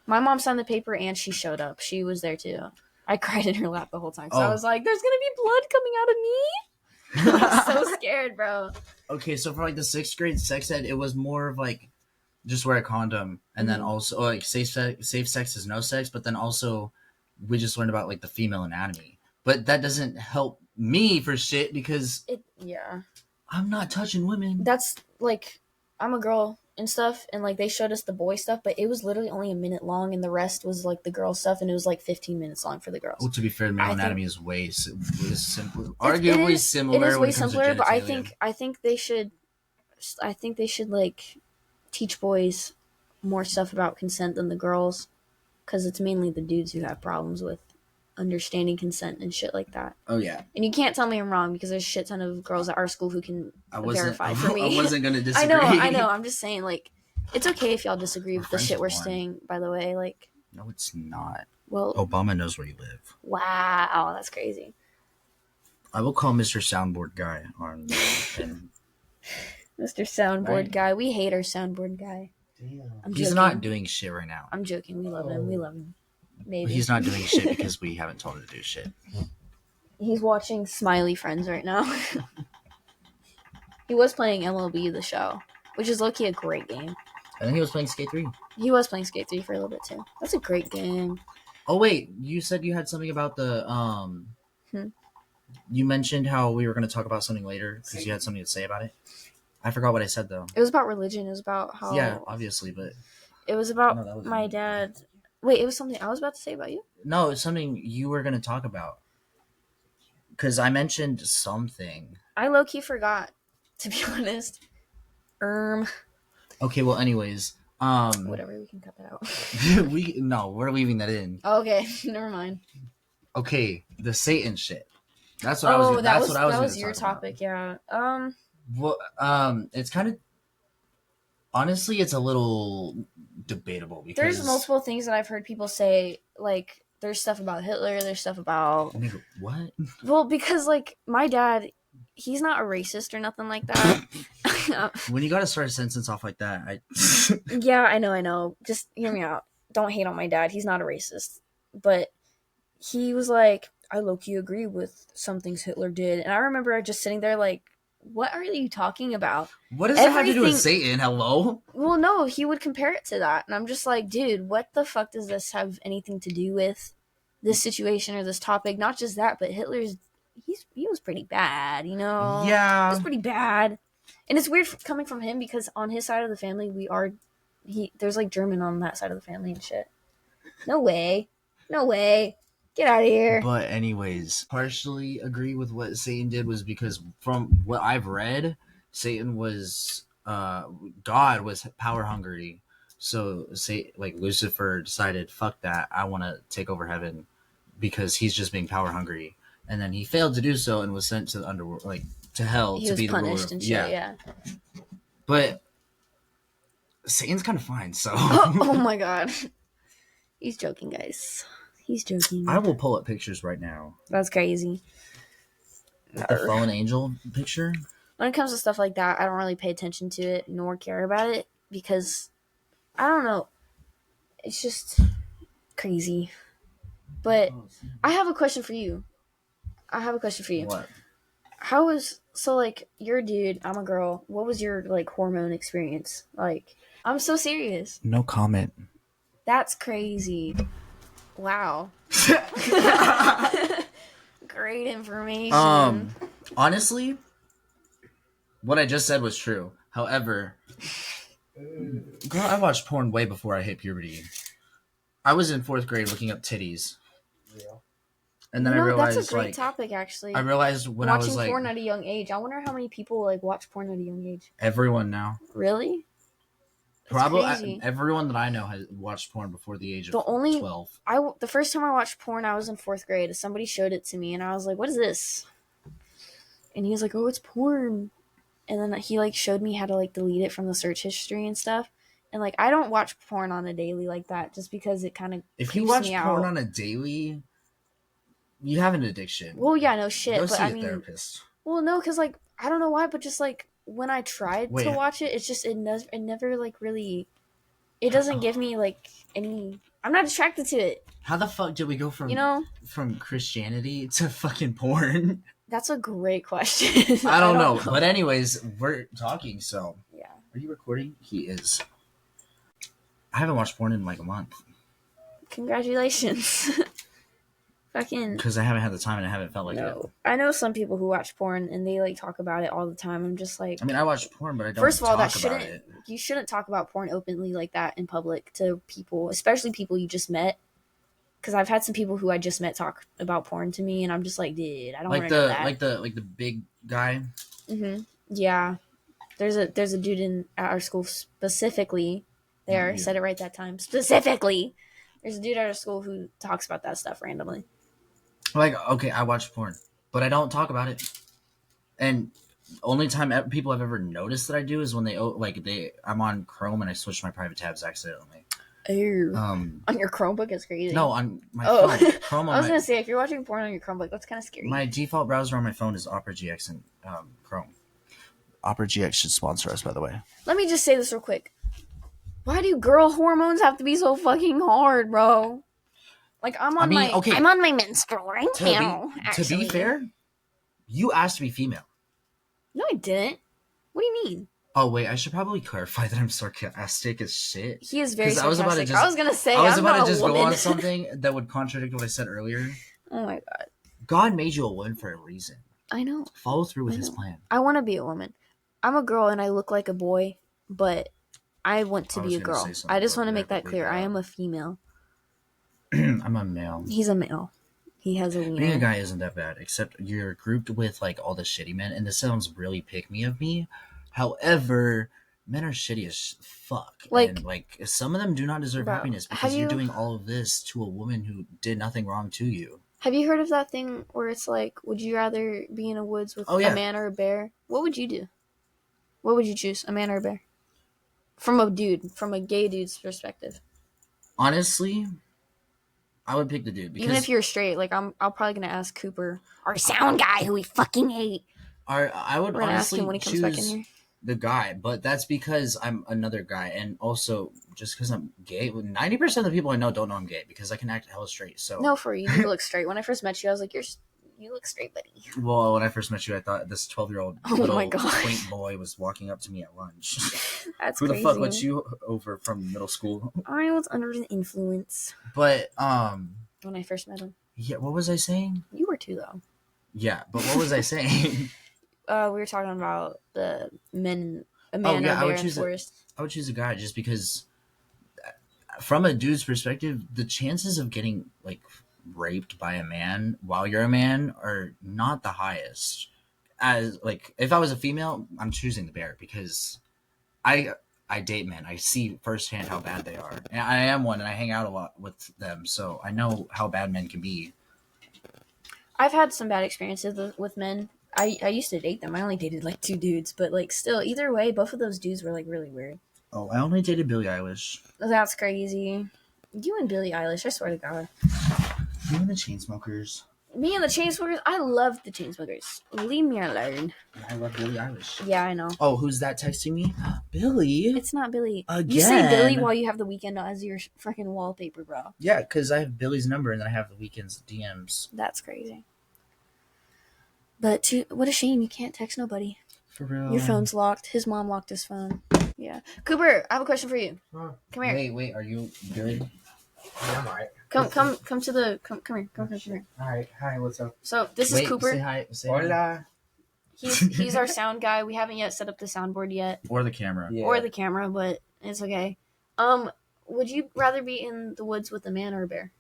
My mom signed the paper and she showed up. She was there too. I cried in her lap the whole time. So I Oh. was like, "There's gonna be blood coming out of me." I was so scared, bro. Okay, so for like the 6th grade sex ed, it was more of like just wear a condom, and then also like safe sex is no sex, but then also we just learned about like the female anatomy. But that doesn't help me for shit because Yeah. I'm not touching women. That's like, I'm a girl and stuff, and like they showed us the boy stuff, but it was literally only a minute long, and the rest was like the girl stuff, and it was like 15 minutes long for the girls. Well, to be fair, male I think- anatomy is way simpler, It arguably is- similar. It is when way it comes to simpler, but I genitalia. think they should. I think they should like teach boys more stuff about consent than the girls, because it's mainly the dudes who have problems with understanding consent and shit like that. Oh yeah, And you can't tell me I'm wrong because there's a shit ton of girls at our school who can I wasn't. verify for me. I wasn't gonna I disagree. know. I'm just saying, like, it's okay if y'all disagree We're with the friends shit we're with one. saying. By the way, like, No, it's not. well, Obama knows where you live. wow, that's crazy. I will call Mr. Soundboard Guy on and Mr. Soundboard Right. guy, we hate our soundboard guy. Damn. I'm he's joking. not doing shit right now. I'm joking. We love him. We love him. Maybe He's not doing shit because we haven't told him to do shit. He's watching Smiley Friends right now. He was playing MLB The Show, which is low-key a great game. I think he was playing Skate 3. He was playing Skate 3 for a little bit too. That's a great game. Oh wait, you said you had something about the You mentioned how we were going to talk about something later because you had something to say about it. I forgot what I said though. It was about religion. It was about how. Yeah, obviously, but It was about No, that was my me. dad. Wait, it was something I was about to say about you. no, it's something you were going to talk about. Because I mentioned something. I low key forgot, to be honest. Okay, well, anyways, Whatever, we can cut that out. we're leaving that in. Okay, never mind. Okay, the Satan shit. That's what I was. That's what I was. that gonna was your talk about. topic, yeah. Well, it's kind of honestly, it's a little debatable because There's multiple things that I've heard people say. Like, there's stuff about Hitler. There's stuff about Nigga, what? well, because like my dad, he's not a racist or nothing like that. When you gotta start a sentence off like that, I Yeah, I know. Just hear me out. Don't hate on my dad. He's not a racist. But he was like, I low-key agree with some things Hitler did. And I remember just sitting there like, what are you talking about? what does that have to do with Everything- Satan? Hello? Well, no, he would compare it to that. And I'm just like, dude, what the fuck does this have anything to do with this situation or this topic? Not just that, but Hitler's, he was pretty bad, you know? It Yeah. was pretty bad. And it's weird coming from him because on his side of the family, there's like German on that side of the family and shit. No way. Get out of here. But anyways, partially agree with what Satan did was because from what I've read, Satan was God was power hungry. So say like Lucifer decided, fuck that, I want to take over heaven because he's just being power hungry. And then he failed to do so and was sent to the underworld, like to hell He to was be the ruler. punished and shit, yeah. But Satan's kind of fine, so Oh my god. He's joking, guys. He's joking. I will pull up pictures right now. That's crazy. The fallen angel picture. When it comes to stuff like that, I don't really pay attention to it nor care about it because I don't know. it's just crazy. But I have a question for you. What? How was so like you're a dude, I'm a girl. What was your like hormone experience? Like I'm so serious. No comment. That's crazy. Wow. Great information. Honestly, what I just said was true. However, girl, I watched porn way before I hit puberty. I was in 4th grade looking up titties, Yeah. and then I No, realized that's a great like topic actually. I realized when I Watching was like porn at a young age. I wonder how many people like watch porn at a young age. everyone now. Really? It's Probably crazy. everyone that I know has watched porn before the age of The only 12. the first time I watched porn, I was in 4th grade. Somebody showed it to me, and I was like, "What is this?" And he was like, "Oh, it's porn." And then he like showed me how to like delete it from the search history and stuff. And like I don't watch porn on a daily like that, just because it kind of If you creeps watch me porn out. on a daily, you have an addiction. Well, yeah, no shit, Go but see I a mean, therapist. well, no, because like I don't know why, but just like when I tried Wait. to watch it, it's just it never like really, it doesn't give me like any. I'm not attracted to it. How the fuck did we go from You know, from Christianity to fucking porn? that's a great question. I don't know. But anyways, we're talking, so Yeah. are you recording? He is. I haven't watched porn in like a month Congratulations. Fucking because I haven't had the time and I haven't felt like it. no. I know some people who watch porn and they like talk about it all the time. I'm just like, I mean, I watch porn, but I don't first of all, talk that about shouldn't it. you shouldn't talk about porn openly like that in public to people, especially people you just met. Because I've had some people who I just met talk about porn to me, and I'm just like, dude, I don't want Like to know the that. like the big guy. Yeah, there's a dude in at our school specifically. There, you. said it right that time. Specifically, there's a dude at our school who talks about that stuff randomly. Like, okay, I watch porn, but I don't talk about it. And only time people have ever noticed that I do is when I'm on Chrome and I switch my private tabs accidentally. Oh, on your Chromebook is crazy. No, on my Oh. phone. Chrome on I was gonna say if you're watching porn on your Chromebook, that's kind of scary. my default browser on my phone is Opera GX and Chrome. Opera GX should sponsor us, by the way. Let me just say this real quick. Why do girl hormones have to be so fucking hard, bro? Like I'm on my menstrual right now. To be fair, you asked to be female. No, I didn't. What do you mean? Oh wait, I should probably clarify that I'm sarcastic as shit. He is very 'Cause sarcastic. I was gonna say I was I'm about not to just a woman. go on something that would contradict what I said earlier. Oh my god. God made you a woman for a reason. I know. Follow through with his plan. I want to be a woman. I'm a girl and I look like a boy, but I want to be a girl. I just want to make that clear. I am a female. I'm a male. He's a male. He has a wiener. Being a guy isn't that bad, except you're grouped with like all the shitty men, and this sounds really pick me of me. However, men are shitty as fuck. And some of them do not deserve happiness because you're doing all of this to a woman who did nothing wrong to you. Have you heard of that thing where it's like, would you rather be in a woods with a man or a bear? What would you do? What would you choose, a man or a bear? From a gay dude's perspective. Honestly, I would pick the dude. Because even if you're straight, like I'm probably gonna ask Cooper, our sound guy who we fucking hate. I would honestly ask him when he comes back in here. The guy, but that's because I'm another guy, and also just because I'm gay. 90% of the people I know don't know I'm gay because I can act hella straight. So no, for you look straight. When I first met you, I was like, you look straight, buddy. Well, when I first met you, I thought this 12-year-old quaint boy was walking up to me at lunch. That's who crazy. the fuck let you over from middle school? I was under the influence. But when I first met him. Yeah, what was I saying? You were too, though. Yeah, but what was I saying? We were talking about a man or bear in the forest. I would choose a guy just because, from a dude's perspective, the chances of getting like raped by a man while you're a man are not the highest. As like, if I was a female, I'm choosing the bear because I date men. I see firsthand how bad they are, and I am one, and I hang out a lot with them, so I know how bad men can be. I've had some bad experiences with men. I used to date them. I only dated like 2 dudes, but like still, either way, both of those dudes were like really weird. Oh, I only dated Billie Eilish. That's crazy. You and Billie Eilish, I swear to God. You and the Chainsmokers. Me and the Chainsmokers. I love the Chainsmokers. Leave me alone. I love Billie Eilish. Yeah, I know. Oh, who's that texting me? Billy. It's not Billy. Again. You say Billy while you have the weekend as your freaking wallpaper, bro. Yeah, because I have Billy's number and then I have the weekend's DMs. That's crazy. But what a shame you can't text nobody. For real. Your phone's locked. His mom locked his phone. Yeah. Cooper, I have a question for you. Huh. Come here. Wait, are you good? Yeah, I'm alright. Come to the come here. Alright, hi, what's up? So this Wait, is Cooper. Say hi. Say hi. Hola. He's our sound guy. We haven't yet set up the soundboard yet. Or the camera. Yeah. Or the camera, but it's okay. Would you rather be in the woods with a man or a bear?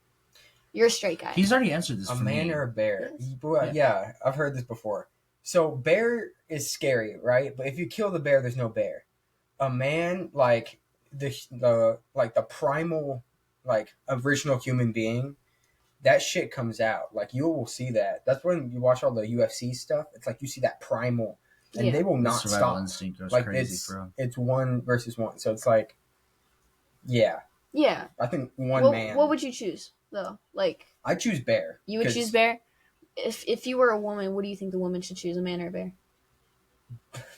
You're a straight guy. He's already answered this A for man me. or a bear? Yes. Well, yeah, I've heard this before. So bear is scary, right? But if you kill the bear, there's no bear. A man, like the primal, like original human being, that shit comes out. Like you will see that. That's when you watch all the UFC stuff. It's like you see that primal, and Yeah. they will not Survival stop. instinct goes Like crazy, bro. it's 1 versus 1. So it's like, yeah, Yeah. I think one man. What would you choose though? Like I choose bear. you would 'cause choose bear. If you were a woman, what do you think the woman should choose, a man or a bear?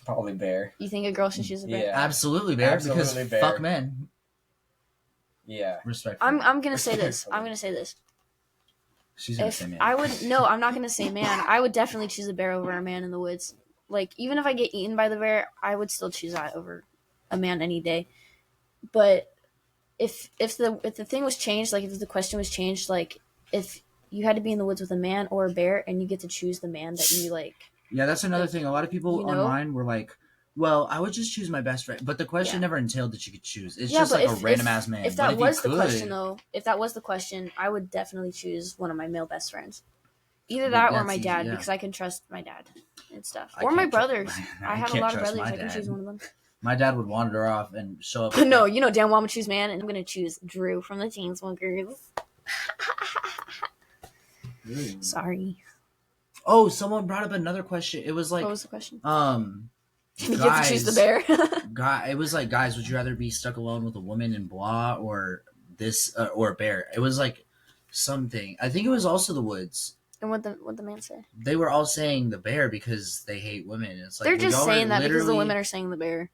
Probably bear. You think a girl should choose a bear? Yeah. Absolutely, bear. Absolutely because bear. fuck men. Yeah. Respectfully. I'm gonna say this. I'm gonna say this. She's gonna If say man. I would no, I'm not gonna say man. I would definitely choose a bear over a man in the woods. Like even if I get eaten by the bear, I would still choose that over a man any day. But if the thing was changed, like if the question was changed, like if you had to be in the woods with a man or a bear, and you get to choose the man that you like. Yeah, that's another thing. A lot of people You know? online were like, "Well, I would just choose my best friend," but the question Yeah. never entailed that you could choose. It's Yeah, just but like a if- random ass man. If But that was you the could- question, though, if that was the question, I would definitely choose one of my male best friends. Either But that or that's my easy, dad, yeah. because I can trust my dad and stuff. I Or my can't tru- brothers. I I have a can't lot of trust brothers. my I can dad. choose one of them. My dad would wander off and show up. No, you know damn well I'm gonna choose man, and I'm gonna choose Drew from the Chainsmokers. Sorry. Oh, someone brought up another question. It was like, What was the question? guys, You get to choose the bear. guy, it was like, guys, would you rather be stuck alone with a woman and blah, or this, or a bear? It was like something. I think it was also the woods. And what the man say? They were all saying the bear because they hate women. It's like They're well, just y'all are saying that because the literally- women are saying the bear.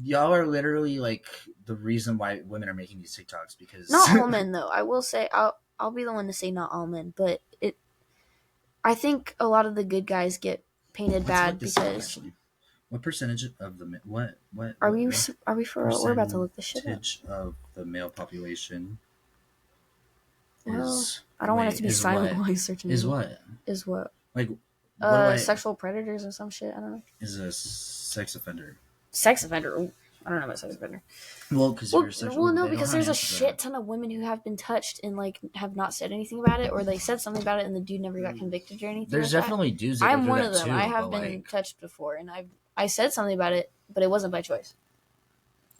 Y'all are literally like the reason why women are making these TikToks because Not all men though. I will say I'll be the one to say not all men, but I think a lot of the good guys get painted Let's bad look this up, because actually. What percentage of the what are we what for real? We're about to look this shit up. percentage of the male population Well, is I don't want it wait, to be is silent what? while he's searching. Is what Is what? like what do I, Sexual predators or some shit. I don't know. is a sex offender? Sex offender. Ooh, I don't know about sex offender. Well, because Well, you're sexual. well, no, they don't because know how there's to a answer shit ton of women who have been touched and like have not said anything about it, or they said something about it and the dude never got convicted or anything. There's like definitely dudes. That I'm go through one that of them. Too, I have but, been like, touched before, and I said something about it, but it wasn't by choice.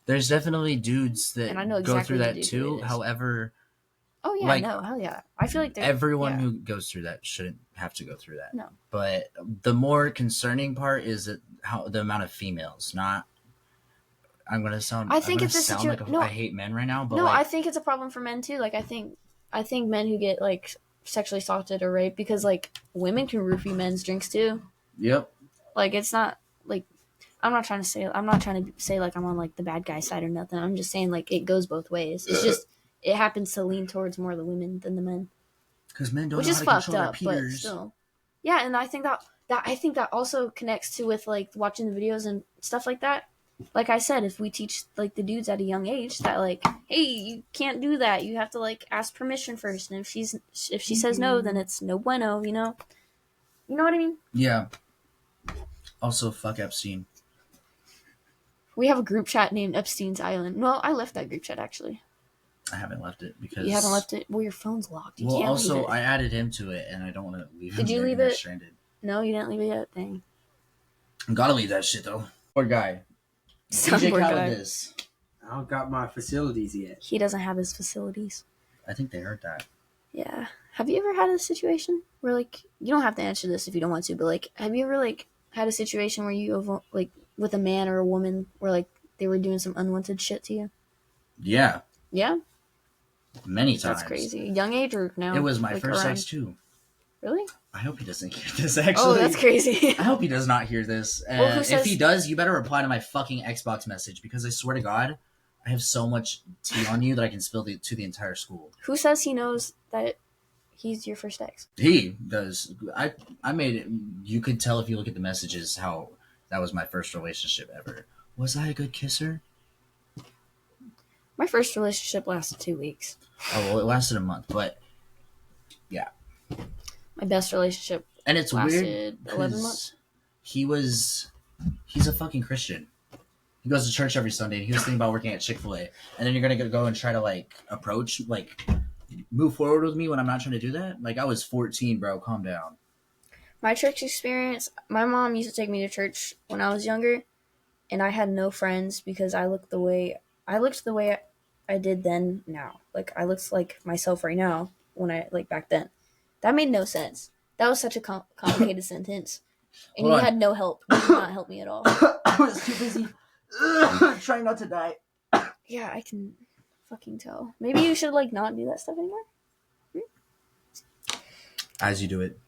there's definitely dudes that And I know go exactly through the that dude too. who it is. However, Oh yeah, Like, no, hell yeah. I feel like everyone yeah. who goes through that shouldn't have to go through that. No. But the more concerning part is that how the amount of females, not. I'm gonna sound. I think I'm it's gonna a sound situ- like no. I hate men right now, but No, like, I think it's a problem for men too. Like I think men who get like sexually assaulted or raped because like women can roofie men's drinks too. yep. Like it's not like I'm not trying to say like I'm on like the bad guy side or nothing. I'm just saying like it goes both ways. It's just it happens to lean towards more the women than the men, Because men don't which know is how to fucked control up. their But peers. still, yeah. And I think that also connects to with like watching the videos and stuff like that. Like I said, if we teach like the dudes at a young age that like, hey, you can't do that. You have to like ask permission first, and if she says no, then it's no bueno. You know what I mean? Yeah. Also, fuck Epstein. We have a group chat named Epstein's Island. Well, I left that group chat actually. I haven't left it because You haven't left it. Well, your phone's locked. You Well, can't also leave it. I added him to it, and I don't want to leave. Did him you there leave and it? Stranded. No, you didn't leave it yet. Dang. Gotta leave that shit though. Poor guy. DJ Soundboard Khaled guy. is. I don't got my facilities yet. He doesn't have his facilities. I think they heard that. Yeah. Have you ever had a situation where like you don't have to answer this if you don't want to, but like have you ever like had a situation where you like with a man or a woman where like they were doing some unwanted shit to you? Yeah, Yeah, many times. that's crazy. Young age or now? It was my like, first around- sex too. Really? I hope he doesn't hear this. Actually, Oh, that's crazy. I hope he does not hear this. Well, who If says- he does, you better reply to my fucking Xbox message because I swear to God, I have so much tea on you that I can spill to the entire school. Who says he knows that he's your first ex? He does. I made it. You could tell if you look at the messages how that was my first relationship ever. Was I a good kisser? My first relationship lasted 2 weeks. Oh well, it lasted a month, but My best relationship and it's lasted weird 11 months. he's a fucking Christian. He goes to church every Sunday, and he was thinking about working at Chick-fil-A. And then you're gonna go and try to like approach, like move forward with me when I'm not trying to do that. Like I was 14, bro. Calm down. My church experience, my mom used to take me to church when I was younger, and I had no friends because I looked the way I did then now. Like I looked like myself right now when I like back then. That made no sense. That was such a complicated sentence. And Hold you on. had no help. You did not help me at all. I was too busy trying not to die. Yeah, I can fucking tell. Maybe you should like not do that stuff anymore. As you do it.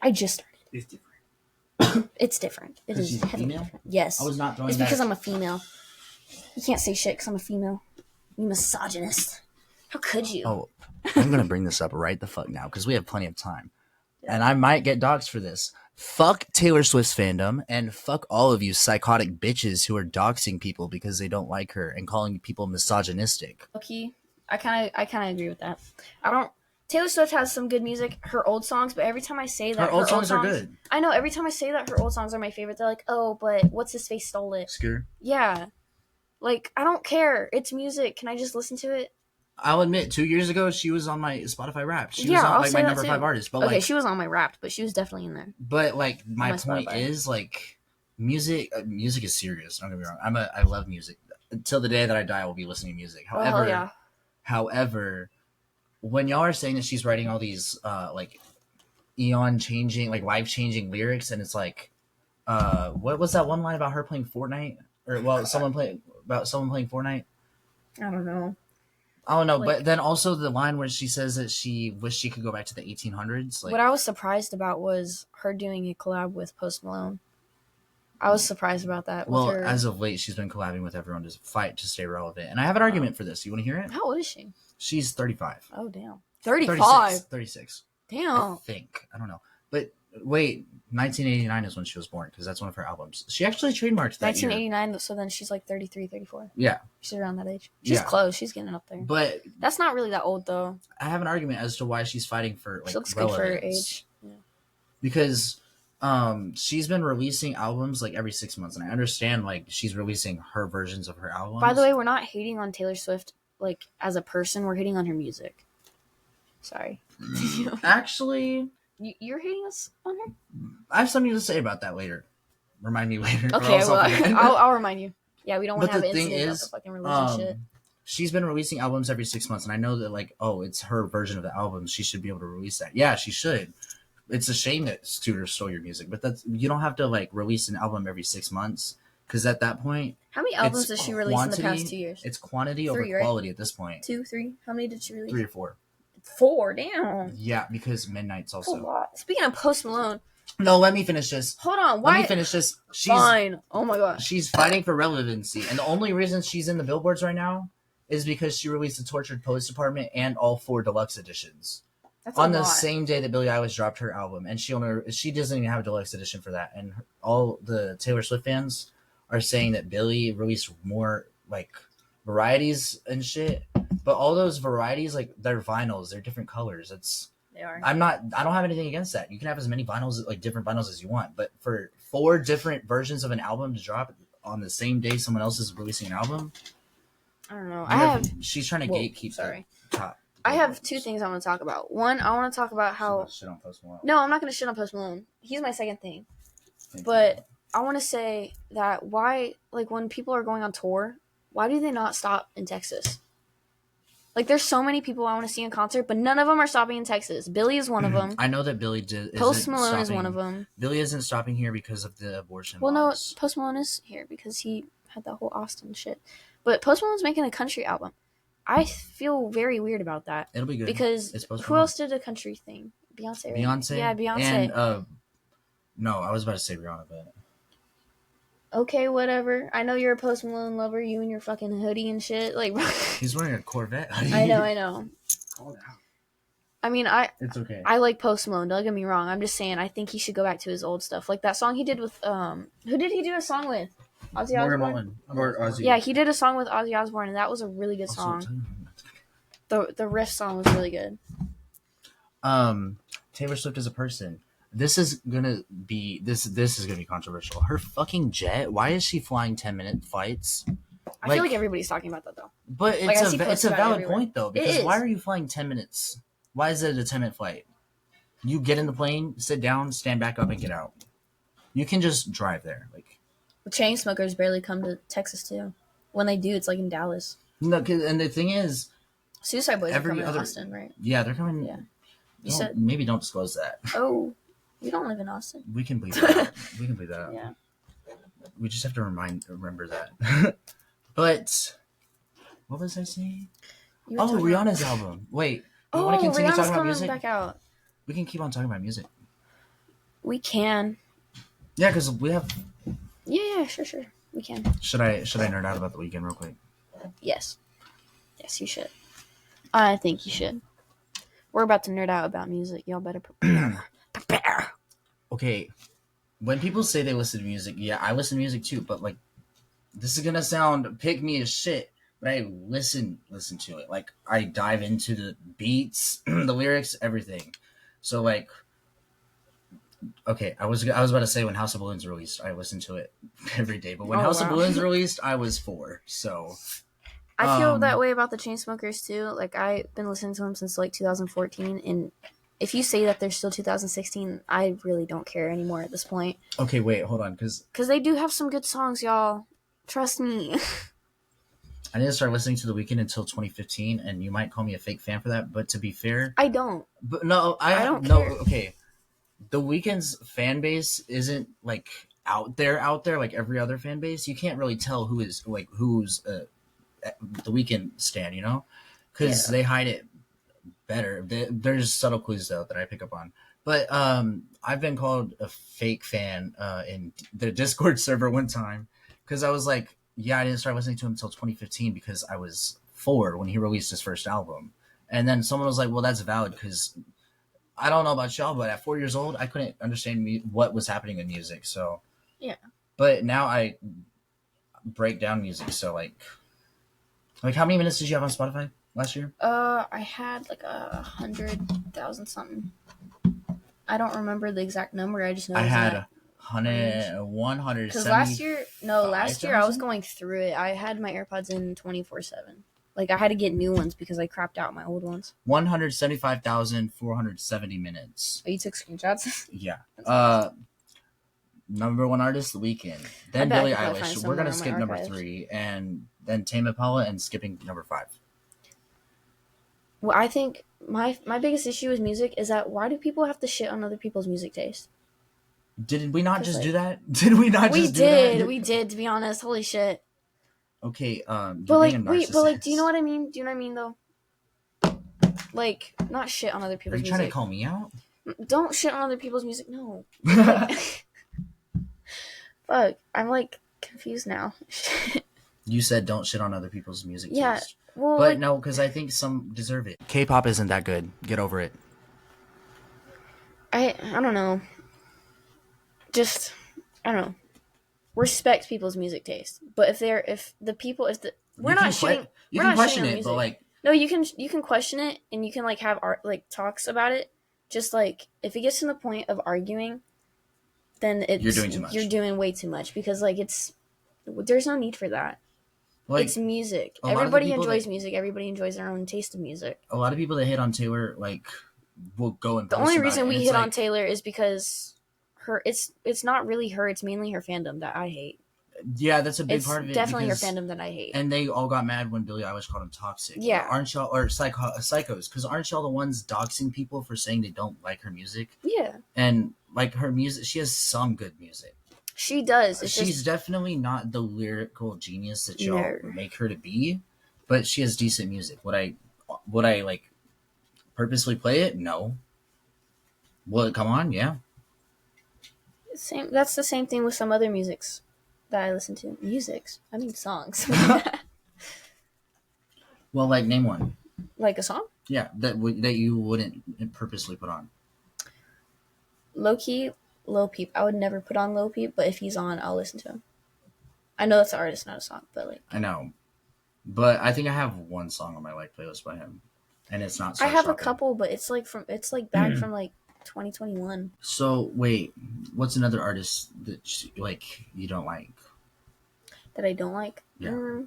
I just started. It's different. It's different. It 'Cause is she's a heavily female? different. Yes. I was not throwing It's that. because I'm a female. You can't say shit because I'm a female. You misogynist. How could you? Oh, I'm gonna bring this up right the fuck now because we have plenty of time, and I might get doxxed for this. Fuck Taylor Swift's fandom, and fuck all of you psychotic bitches who are doxing people because they don't like her and calling people misogynistic. Okay, I kind of agree with that. I don't. Taylor Swift has some good music, her old songs, but every time I say that Her old songs are good. I know. Every time I say that her old songs are my favorite, they're like, "Oh, but what's his face stole it." Scooter. Yeah, like I don't care. It's music. Can I just listen to it? I'll admit, 2 years ago she was on my Spotify Wrapped. She was Yeah, on I'll like say my that number too. 5 artist. But Okay, like, she was on my Wrapped, but she was definitely in there. but like my my point Spotify. is like music. Music is serious. Don't get me wrong. I love music. Until the day that I die, I will be listening to music. Oh, However, yeah. However, when y'all are saying that she's writing all these like eon changing, like life changing lyrics, and it's like, what was that one line about her playing Fortnite? Or well, someone playing Fortnite. I don't know. I don't know, Like- but then also the line where she says that she wished she could go back to the 1800s. Like, What I was surprised about was her doing a collab with Post Malone. I was surprised about that. With well, her... as of late, she's been collabing with everyone to fight to stay relevant. And I have an argument for this. You want to hear it? How old is she? She's 35. Oh, damn. 35? 36. I Damn. think. I don't know. But wait, 1989 is when she was born because that's one of her albums. She actually trademarked that year. 1989, so then she's like 33, 34. Yeah, She's around that age. She's Yeah. close. She's getting up there. but That's not really that old, though. I have an argument as to why she's fighting for like She looks good for her relevance. age. Yeah. Because she's been releasing albums like every 6 months, and I understand like she's releasing her versions of her albums. By the way, we're not hating on Taylor Swift, like, as a person. We're hating on her music. Sorry. actually, You're hating us on her? I have something to say about that later. Remind me later. or Okay, else I'll well, forget. I'll remind you. Yeah, we don't want But to have the an thing incident about is, the fucking religion shit. she's been releasing albums every 6 months, and I know that like, oh, it's her version of the album. She should be able to release that. Yeah, she should. It's a shame that Scooter stole your music, but that's you don't have to like release an album every 6 months because at that point, How many albums it's did she release in the past quantity- 2 years? it's quantity over 3, right? quality at this point. 2, 3? How many did she release? 3 or 4. 4, damn. Yeah, because Midnight's That's a also. lot. Speaking of Post Malone, No, let me finish this. hold on. Let Why? me finish this. She's Fine. Oh my gosh. she's fighting for relevancy, and the only reason she's in the billboards right now is because she released the Tortured Poets Department and all 4 deluxe editions. That's a On the lot. same day that Billie Eilish dropped her album, and she doesn't even have a deluxe edition for that. And all the Taylor Swift fans are saying that Billie released more like varieties and shit, but all those varieties like they're vinyls, they're different colors. They are. I don't have anything against that. You can have as many vinyls, like different vinyls as you want, but for 4 different versions of an album to drop on the same day someone else is releasing an album, I don't know. she's trying to Whoa, gatekeep sorry. the top. I have 2 things I want to talk about. One, I want to talk about how. Shit on Post Malone. No, I'm not going to shit on Post Malone. He's my second thing. Thank But you. I want to say that why, like, when people are going on tour, why do they not stop in Texas? Like, there's so many people I want to see in concert, but none of them are stopping in Texas. Billy is one of them. I know that Billie Post Malone is one of them. Billie isn't stopping here because of the abortion Well, no, laws. Post Malone is here because he had that whole Austin shit. But Post Malone's making a country album. I feel very weird about that It'll be good. because It's Post who Malone. else did a country thing? Beyonce. Right? Beyonce. Yeah, Beyonce. And no, I was about to say Rihanna, but Okay, whatever. I know you're a Post Malone lover. You and your fucking hoodie and shit. Like, he's wearing a Corvette. I know. Call it out. I mean, It's okay. I like Post Malone. Don't get me wrong. I'm just saying. I think he should go back to his old stuff, like that song he did with Who did he do a song with? Ozzy Morgan Osbourne. Wallen or Ozzy. Yeah, he did a song with Ozzy Osbourne, and that was a really good song. The riff song was really good. Taylor Swift is a person. This is gonna be controversial. Her fucking jet. Why is she flying 10-minute flights? I feel like everybody's talking about that though. But Like, I see it's posts a about it valid everywhere. point though, It because is. why are you flying 10 minutes? Why is it a 10-minute flight? You get in the plane, sit down, stand back up, and get out. You can just drive there. Like The Chainsmokers barely come to Texas too. When they do, it's like in Dallas. no, and the thing is, Suicide Boys are Every coming to other- Austin, right? yeah, they're coming. Yeah. You Don't- said, maybe don't disclose that. oh, you don't live in Austin. We can bleep that out. We can bleep that out. Yeah. We just have to remember that. But what was I saying? You were Oh, talking Rihanna's about- album. Wait, Oh, you want to continue Rihanna's talking about coming music? back out. We can keep on talking about music. We can. Yeah, because we have. Yeah, sure. We can. Should I nerd out about the weekend real quick? Yes. Yes, you should. I think you should. We're about to nerd out about music. Y'all better prepare. Okay, when people say they listen to music, yeah, I listen to music too. But like, this is gonna sound pick me as shit. But I listen to it. Like I dive into the beats, the lyrics, everything. So like, okay, I was about to say when House of Balloons released, I listened to it every day. But when Oh, House of wow. Balloons released, I was 4. So I feel that Um, way about the Chainsmokers too. Like I've been listening to them since like 2014, and if you say that they're still 2016, I really don't care anymore at this point. okay, wait, hold on, because Because they do have some good songs, y'all. Trust me. I didn't start listening to The Weeknd until 2015, and you might call me a fake fan for that. But to be fair, I don't. but no, I don't no. care. Okay, The Weeknd's fan base isn't like out there like every other fan base. You can't really tell who's The Weeknd stan, you know, because Yeah. they hide it better. There's subtle clues though that I pick up on. But I've been called a fake fan in the Discord server one time because I was like, yeah, I didn't start listening to him until 2015 because I was 4 when he released his first album. And then someone was like, well, that's valid because I don't know about y'all, but at 4 years old, I couldn't understand what was happening in music. So Yeah. But now I break down music. So like how many minutes did you have on Spotify last year? I had like 100,000 something. I don't remember the exact number. I just know I it was had that. 170. Because last year I was going through it. I had my AirPods in 24/7. Like I had to get new ones because I crapped out my old ones. 175,470 minutes. Oh, you took screenshots? Yeah. Number 1 artist, The Weeknd. Then bet I Billie could probably find Eilish. We're somewhere gonna on my skip number archives. 3, and then Tame Impala, and skipping number 5. Well, I think my biggest issue with music is that why do people have to shit on other people's music taste? Did we not 'Cause, just like- do that? Did we not We just do that? did, to be honest. Holy shit. Okay. But like, wait, but like, do you know what I mean? Do you know what I mean though? Like, not shit on other Are people's you trying to music. call me out? Don't shit on other people's music. No. Fuck, I'm like confused now. You said don't shit on other people's music Yeah, taste. well, But like, no, because I think some deserve it. K-pop isn't that good. Get over it. I don't know. Just I don't know. Respect people's music taste, but if the people if the we're not shitting. You we're can not question shitting on it, music. but like, No, you can question it and you can like have art like talks about it. Just like if it gets to the point of arguing, then You're doing too much. You're doing way too much because like there's no need for that. like It's music. a lot of the Everybody people enjoys that- music. Everybody enjoys their own taste of music. a lot of people that hate on Taylor, like, will go and The post only about reason it, we and hit it's on like, Taylor is because it's not really her. It's mainly her fandom that I hate. yeah, that's a big It's part of it. definitely because, her fandom that I hate. And they all got mad when Billie Eilish called him toxic. Yeah. Aren't y'all, or psychos, because aren't y'all the ones doxing people for saying they don't like her music? Yeah, And like her music, she has some good music. she does. It's She's just definitely not the lyrical genius that y'all No. make her to be, but she has decent music. Would I like purposely play it? No. Well, come on, yeah. Same. That's the same thing with some other musics that I listen to. Musics. I mean songs. Well, like name one. Like a song. Yeah, that you wouldn't purposely put on. Low key, Low Peep. I would never put on Low Peep, but if he's on, I'll listen to him. I know that's an artist, not a song, but like I know, but I think I have one song on my like playlist by him, and it's not. I Start have a Shopping. couple, but it's like back from like 2021 So wait, what's another artist that you don't like? that I don't like. Yeah.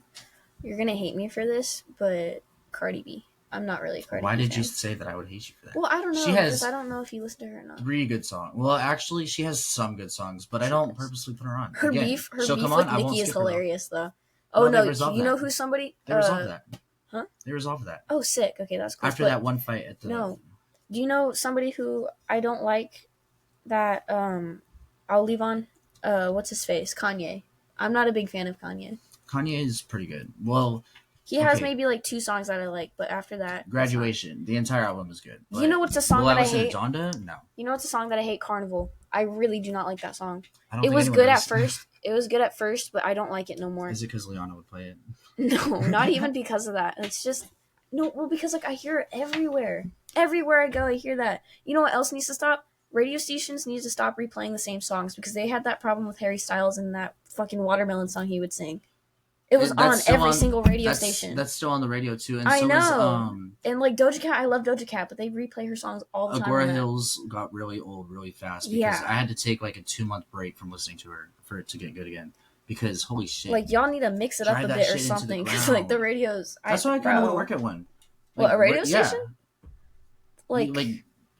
You're gonna hate me for this, but Cardi B. I'm not really a Cardi Why B did fan. you say that I would hate you for that? Well, I don't know She has because I don't know if you listen to her or not. 3 good songs. Well, actually, she has some good songs, but I don't purposely put her on. Her Again, beef she'll with come on, I won't Nicki is skip her, though. hilarious though. No, Oh they no, resolved you know that. who somebody? They resolved that. Huh? They resolved that. Oh, sick. Okay, that's cool. After But that one fight at the. no. Do you know somebody who I don't like? That I'll leave on. What's his face? Kanye. I'm not a big fan of Kanye. Kanye is pretty good. Well, He has Okay. maybe like 2 songs that I like, but after that, Graduation. The entire album is good. You know what's a song Will I that I listen hate? to Donda? No. You know what's a song that I hate? Carnival. I really do not like that song. I don't It think was anyone good at does. first. It was good at first, but I don't like it no more. Is it because Liana would play it? No, not even because of that. It's just no. Well, because like I hear it everywhere. Everywhere I go, I hear that. You know what else needs to stop? Radio stations need to stop replaying the same songs because they had that problem with Harry Styles and that fucking Watermelon song he would sing. It was That's on still every on- single radio That's, station. that's still on the radio too. And I so is know. And like Doja Cat, I love Doja Cat, but they replay her songs all the time. Agora on that. Hills got really old really fast because Yeah. I had to take like a 2-month break from listening to her for it to get good again. Because holy shit. Like y'all need to mix it up Drive a that bit or shit into the something. Because like the ground. radios. That's why I kind of want to bro. work at one. What, a radio yeah. station? Like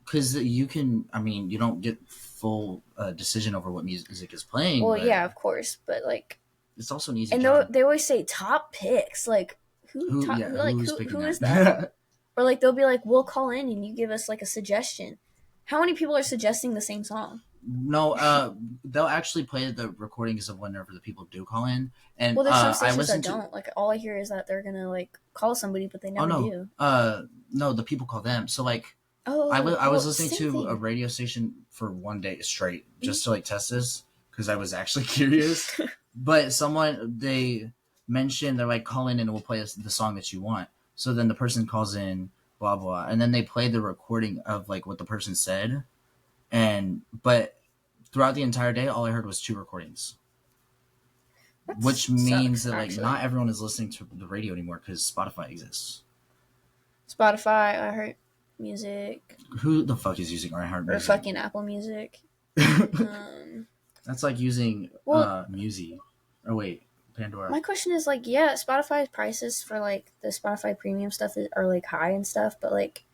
because you can. I mean, you don't get full decision over what music is playing. well, but yeah, of course, but like, it's also an easy and job. they always say top picks. Like Who's who picking is that? Or like they'll be like, we'll call in and you give us like a suggestion. How many people are suggesting the same song? No, they'll actually play the recordings of whenever the people do call in. And Well, there's some I stations listen that to. don't. Like all I hear is that they're gonna like call somebody, but they never no. do. No, the people call them. So like, Oh, I was well, listening same to thing. a radio station for 1 day straight just to like test this because I was actually curious. But they mentioned they're like call in and we'll play the song that you want. So then the person calls in, blah blah, and then they play the recording of like what the person said, but throughout the entire day, all I heard was 2 recordings. That Which means sucks, that like actually. not everyone is listening to the radio anymore because Spotify exists. Spotify, iHeart Music, Who the fuck is using iHeart or Music? fucking Apple Music. That's like using Well- Musi. Or wait, Pandora. My question is like, yeah, Spotify's prices for like the Spotify premium stuff are like high and stuff, but like,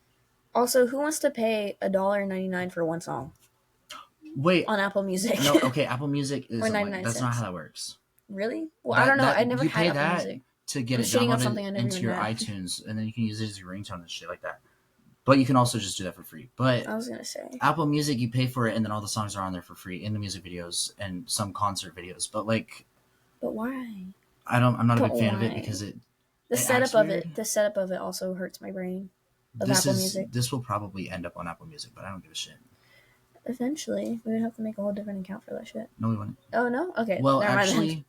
also who wants to pay $1.99 for one song Wait, on Apple Music? no, okay, Apple Music is Or like, 99 that's not cents. how that works. Really? Well, I don't know. I never you had pay Apple that Music. to get I'm it shitting on something I downloaded never into even your had. iTunes, and then you can use it as your ringtone and shit like that. But you can also just do that for free. But I was gonna say. Apple Music, you pay for it, and then all the songs are on there for free in the music videos and some concert videos. But like, But why? I'm not a But big fan of it why? because The It setup acts of weird. it. The setup of it also hurts my brain. Of this Apple is Music. this will probably end up on Apple Music, but I don't give a shit. Eventually, we would have to make a whole different account for that shit. No, we wouldn't. Oh no? Okay. Well, never mind then. actually,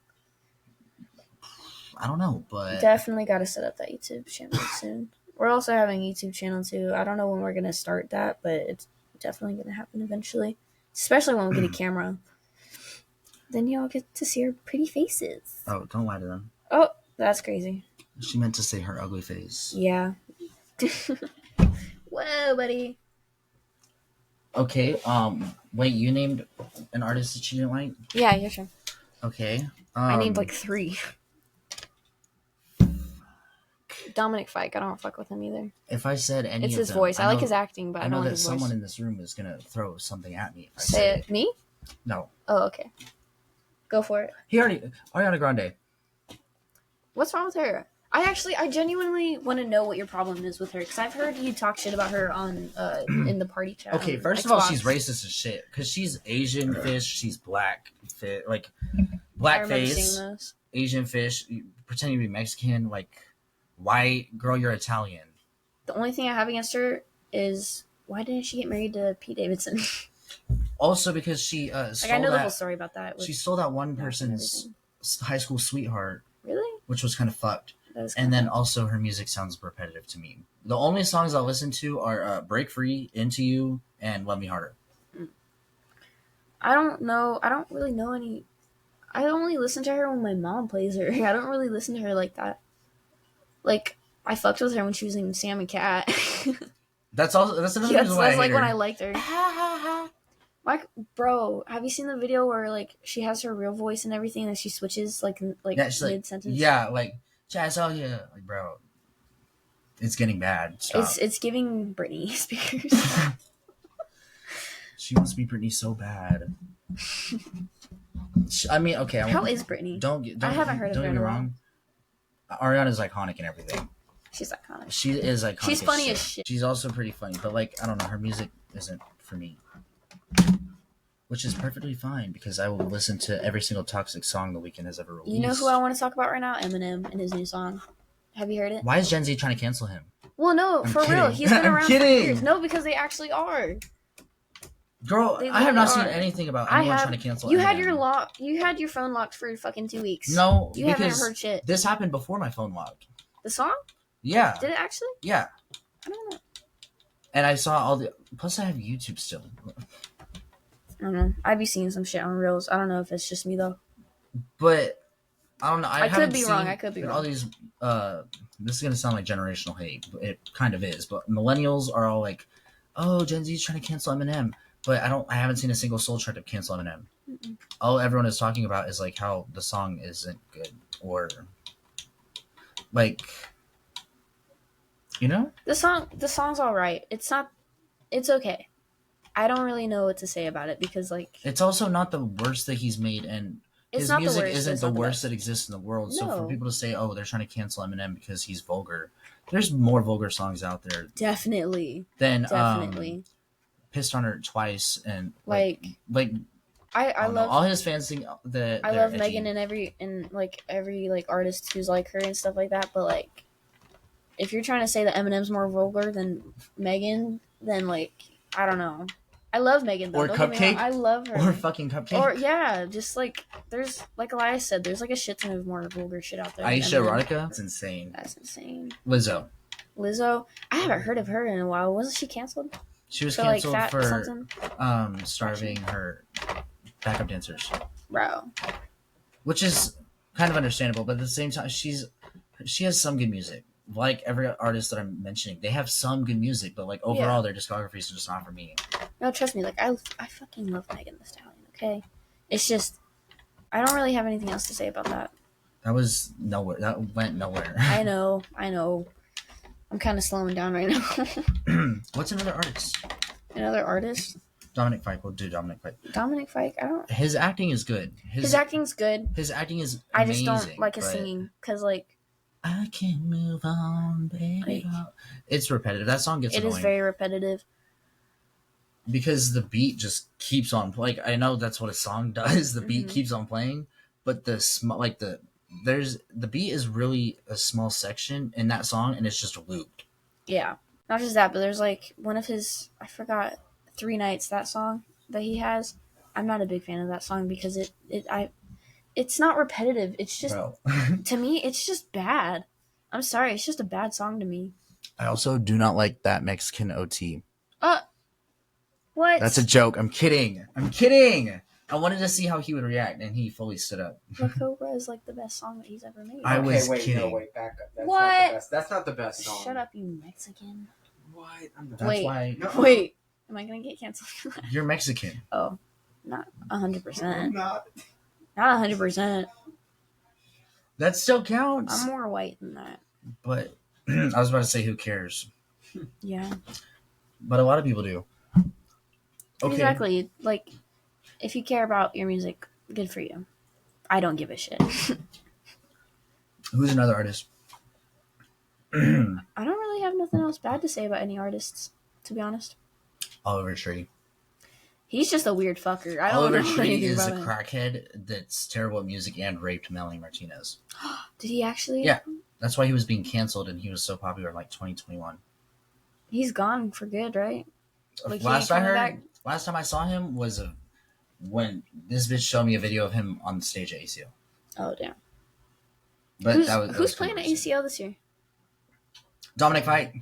I don't know, but Definitely got to set up that YouTube channel soon. We're also having a YouTube channel too. I don't know when we're gonna start that, but it's definitely gonna happen eventually. Especially when we get a camera. Then y'all get to see our pretty faces. oh, don't lie to them. Oh, that's crazy. She meant to say her ugly face. Yeah. Whoa, buddy. Okay. Wait, you named an artist that you didn't like. Yeah, your turn. Okay. I named like 3. Dominic Fike. I don't fuck with him either. If I said any, It's of his them, voice. I like know- his acting, but I I know don't like that his someone voice. in this room is gonna throw something at me. If I Say say it. Me? No, Oh, okay. Go for it. he already Ariana Grande. What's wrong with her? I genuinely want to know what your problem is with her because I've heard you talk shit about her on in the party chat. Okay, on first of all, Xbox. she's racist as shit because she's Asian fish. She's black fish, like I black remember face, seeing those. Asian fish, pretending to be Mexican. Like, white girl, you're Italian. The only thing I have against her is Why didn't she get married to Pete Davidson? Also because she Like, stole I know the that whole story about that. with she stole that one Mac and person's everything. high school sweetheart, Really? which was kind of fucked. That is And then kinda- also her music sounds repetitive to me. The only songs I listen to are "Break Free," "Into You," and "Love Me Harder." I don't know. I don't really know any. I only listen to her when my mom plays her. I don't really listen to her like that. Like, I fucked with her when she was in Sam and Cat. That's another That's reason why I hate like her. when I liked her. Like, bro, have you seen the video where like she has her real voice and everything, and she switches like Yeah, she's like, mid sentence? yeah, like Jazz, oh yeah, like bro, it's getting bad. Stop. It's giving Britney Spears. She wants to be Britney so bad. I mean, okay. How is Britney? Don't haven't heard of don't her get me in a wrong. Ariana's iconic and everything. She's iconic. She is iconic. She's funny as shit. She's also pretty funny, but like I don't know, her music isn't for me. Which is perfectly fine because I will listen to every single Toxic song The Weeknd has ever released. You know who I want to talk about right now? Eminem and his new song. Have you heard it? Why is Gen Z trying to cancel him? Well, no, I'm for kidding. real. He's been I'm around for kidding. years. No, because they actually are. Girl, They I have not seen literally are. anything about I anyone have. trying to cancel You Eminem. had your phone locked for fucking 2 weeks. No, You haven't because heard shit. this happened before my phone locked. The song? Yeah. Did it actually? Yeah. I don't know. And I saw all the. Plus, I have YouTube still. I don't know. I'd be seeing some shit on Reels. I don't know if it's just me though. But I don't know. I could haven't be seen- wrong. I could be but wrong. All these. This is gonna sound like generational hate. But it kind of is. But millennials are all like, "Oh, Gen Z's trying to cancel Eminem," but I haven't seen a single soul try to cancel Eminem. Mm-mm. All everyone is talking about is like how the song isn't good or like, you know. The song's all right. It's not. It's okay. I don't really know what to say about it because like It's also not the worst that he's made, and it's his not music the worst. isn't It's the not the worst best. that exists in the world. So for No. people to say, "Oh, they're trying to cancel Eminem because he's vulgar," there's more vulgar songs out there Definitely, than definitely. "Pissed on Her Twice" and Like I I don't know, love all his fans think that I they're love edgy. Megan and every like artist who's like her and stuff like that. But like, if you're trying to say that Eminem's more vulgar than Megan, then like I don't know. I love Megan though. Or Don't get me wrong. Cupcake. I love her. Or fucking Cupcake. Or yeah, just like there's like Elias said, there's like a shit ton of more vulgar shit out there. than Aisha Eminem. Erotica. It's insane. That's insane. Lizzo. Lizzo, I haven't heard of her in a while. Wasn't she canceled She was for like canceled fat or for something? starving her backup dancers, Bro, which is kind of understandable. But at the same time, she has some good music. Like every artist that I'm mentioning, they have some good music, but like overall, their discographies are just not for me. no, trust me. Like I fucking love Megan Thee Stallion. Okay, it's just I don't really have anything else to say about that. That was nowhere. That went nowhere. I know. I'm kind of slowing down right now. What's another artist? Another artist, Dominic Fike. We'll do Dominic Fike. Dominic Fike. I don't. His acting is good. His acting's good. His acting is I just amazing, don't like his but singing because like I can move on, baby. Like, It's repetitive. That song gets it annoying is very repetitive. because the beat just keeps on. Like I know that's what a song does. The beat Mhm. keeps on playing, but the beat is really a small section in that song, and it's just looped. Yeah, not just that, but there's like one of his I forgot 3 Nights, that song that he has. I'm not a big fan of that song because it's not repetitive. It's just Bro. to me it's just bad. I'm sorry, it's just a bad song to me. I also do not like that Mexican OT. What? That's a joke. I'm kidding. I wanted to see how he would react, and he fully stood up. La Cobra is like the best song that he's ever made. I was kidding. back up. That's What? Not the best. That's not the best song. Shut up, you Mexican. What? I'm That's Wait. why No. Wait, am I gonna get canceled for that? you're Mexican. Oh, not I'm 100%. not. Not 100%. That still counts. I'm more white than that. But I was about to say, who cares? Yeah. But a lot of people do. Okay. Exactly. Like, if you care about your music, good for you. I don't give a shit. Who's another artist? I don't really have nothing else bad to say about any artists, to be honest. Oliver Tree. He's just a weird fucker. I don't Oliver know Tree anything is a about him. crackhead that's terrible at music and raped Melanie Martinez. Did he actually? Yeah. That's why he was being canceled, and he was so popular in like 2021. He's gone for good, right? Like, last he I coming heard, back? last time I saw him was when this bitch showed me a video of him on the stage at ACL. Oh damn. But Who's that was who's kinda playing at recent. ACL this year? Dominic Fight.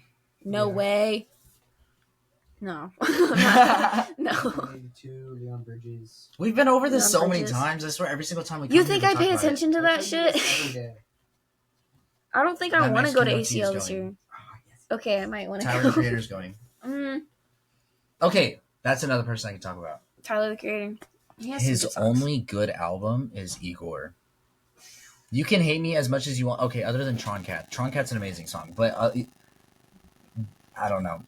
No Yeah. way. No. No. 182, Leon Bridges. We've been over this Leon so many Bridges. times. I swear, every single time we come You here, think we I talk pay about it. attention to I that tell you shit? this every day. I don't think That I want to go to Mexican ACL goatee is this year. going. Okay, I might want to Tyler go. the Creator's going. Mm, Okay, that's another person I can talk about. Tyler the Creator. He has some His good songs. only good album is Igor. You can hate me as much as you want. Okay, other than Tron Cat. Tron Cat's an amazing song, but I don't know.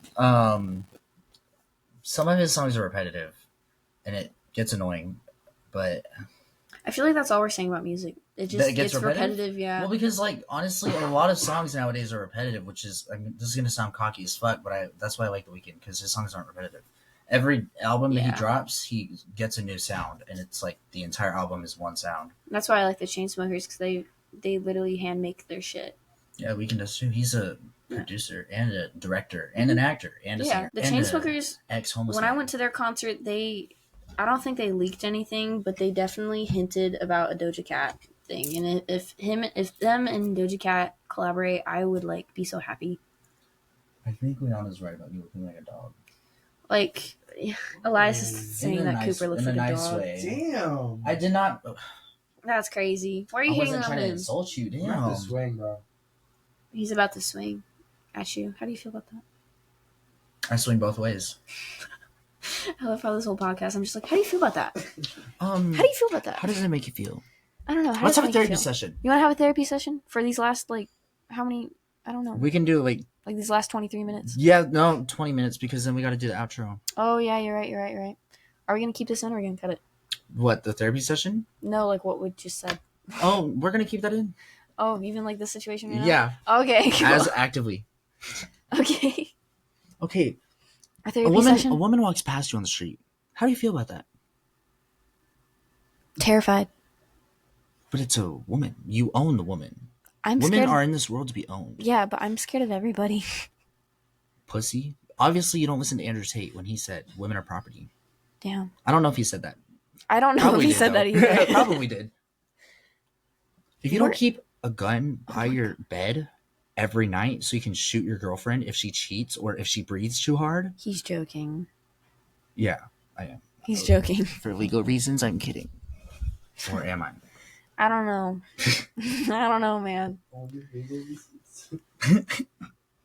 Some of his songs are repetitive, and it gets annoying. But I feel like that's all we're saying about music. It That just it gets gets repetitive, yeah. well, because like honestly, a lot of songs nowadays are repetitive, which is this is gonna sound cocky as fuck, but that's why I like The Weeknd because his songs aren't repetitive. Every album that he Yeah. drops, he gets a new sound, and it's like the entire album is one sound. That's why I like the Chainsmokers because they literally hand make their shit. Yeah, Weeknd does too. He's a producer and a director and an actor and a Yeah, singer. the and Chainsmokers. ex-homeless. When I man. went to their concert, I don't think they leaked anything, but they definitely hinted about a Doja Cat thing. And if them and Doja Cat collaborate, I would like be so happy. I think Leanna's right about you looking like a dog. Like Elias is saying In a that nice- Cooper looks in like a a nice dog. way. Damn. I did not. That's crazy. Why are you I hating wasn't on trying to him? insult you. You have Damn. to swing, bro. He's about to swing at you. How do you feel about that? I swing both ways. I love how this whole podcast, I'm just like, how do you feel about that? How How do you feel about that? How does it make you feel? I don't know. How Let's does have it a make you therapy feel? session. You want to have a therapy session for these last, like, how many? I don't know. We can do like Like these last 23 minutes. 20 minutes because then we got to do the outro. Oh, yeah, you're right. Are we going to keep this in or are we going to cut it? What, the therapy session? No, like what we just said. Oh, we're gonna keep that in. Oh, even like this situation right now? Yeah, Okay, cool. as actively. Okay. Okay, A a therapy session? woman walks past you on the street. How do you feel about that? Terrified. But it's a woman. You own the woman. I'm Women scared. are in this world to be owned. Yeah, but I'm scared of everybody. Pussy. Obviously, you don't listen to Andrew Tate when he said women are property. Damn. I don't know if he said that. I don't know Probably if he did, said though. that either. Probably did. If you We're- don't keep a gun by your bed every night so you can shoot your girlfriend if she cheats or if she breathes too hard, He's joking. yeah, I am. He's joking. For legal reasons, I'm kidding. Or am I? I don't know. I don't know, man.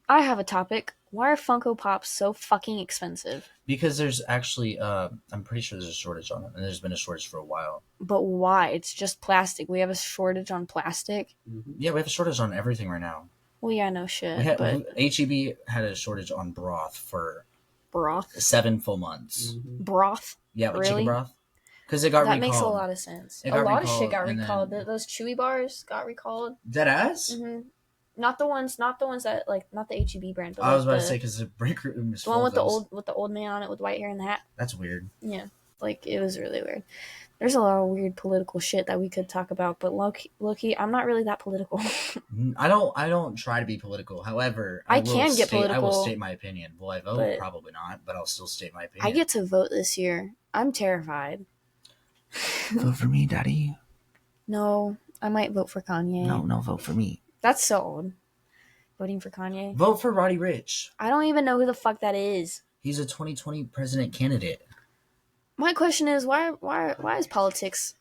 I have a topic. Why are Funko Pops so fucking expensive? Because there's actually, I'm pretty sure there's a shortage on them, and there's been a shortage for a while. But why? It's just plastic. We have a shortage on plastic. Yeah, we have a shortage on everything right now. Well, yeah, no shit. We had, but HEB had a shortage on broth for broth, 7 full months. broth. Yeah, with Really? chicken broth. Because it got That recalled. makes a lot of sense. It A got lot of shit recalled, got and recalled. then- Those Chewy bars got recalled. Dead ass? Not the ones that like not the HEB brand. But I was like about to the, say because the break room is the full one of with the those. old man on it with white hair and the hat. That's weird. Yeah, like it was really weird. There's a lot of weird political shit that we could talk about, but low-key, I'm not really that political. I don't try to be political. However, I will can get state, I will political, state my opinion. Will I vote? but- Probably not, but I'll still state my opinion. I get to vote this year. I'm terrified. Vote for me, Daddy. No, I might vote for Kanye. No, vote for me. That's so old. Voting for Kanye. Vote for Roddy Rich. I don't even know who the fuck that is. He's a 2020 president candidate. My question is why is politics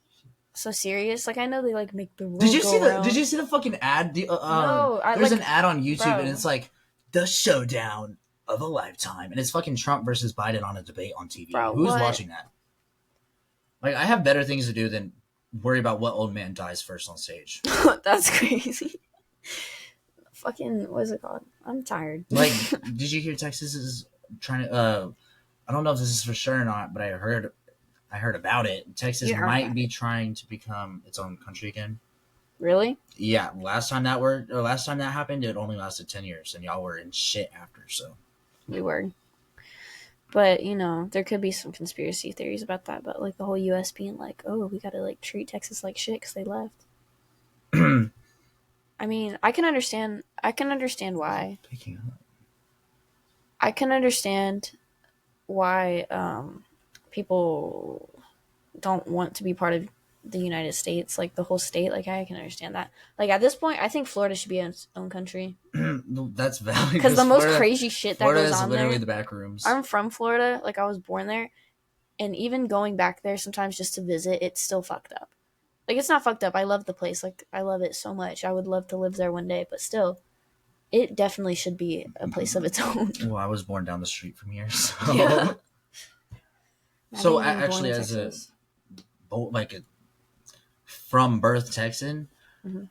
so serious? Like I know they like make the world Did you go see the round. Did you see the fucking ad? No, there's like, an ad on YouTube, bro. and it's like the showdown of a lifetime, and it's fucking Trump versus Biden on a debate on TV. Bro, Who's what? watching that? Like, I have better things to do than worry about what old man dies first on stage. That's crazy. Fucking what is it called? I'm tired. Like, did you hear Texas is trying to? I don't know if this is for sure or not, but I heard about it. Texas You heard might about be trying to become its own country again. Really? Yeah, last time that happened, it only lasted 10 years, and y'all were in shit after. So We were. But, you know, there could be some conspiracy theories about that. But, like, the whole U.S. being like, oh, we got to, like, treat Texas like shit because they left. I mean, I can understand why. picking up. I can understand why people don't want to be part of the United States, like the whole state. Like I can understand that. Like at this point, I think Florida should be its own country That's valid. because the most Florida, crazy shit that Florida goes is on literally there. the back rooms. I'm from Florida. Like I was born there, and even going back there sometimes just to visit, it's still fucked up. Like it's not fucked up. I love the place. Like I love it so much. I would love to live there one day, but still, it definitely should be a place of its own. Well, I was born down the street from here, so Yeah. So, I think being actually, born in as Texas. like a from birth Texan, Mhm.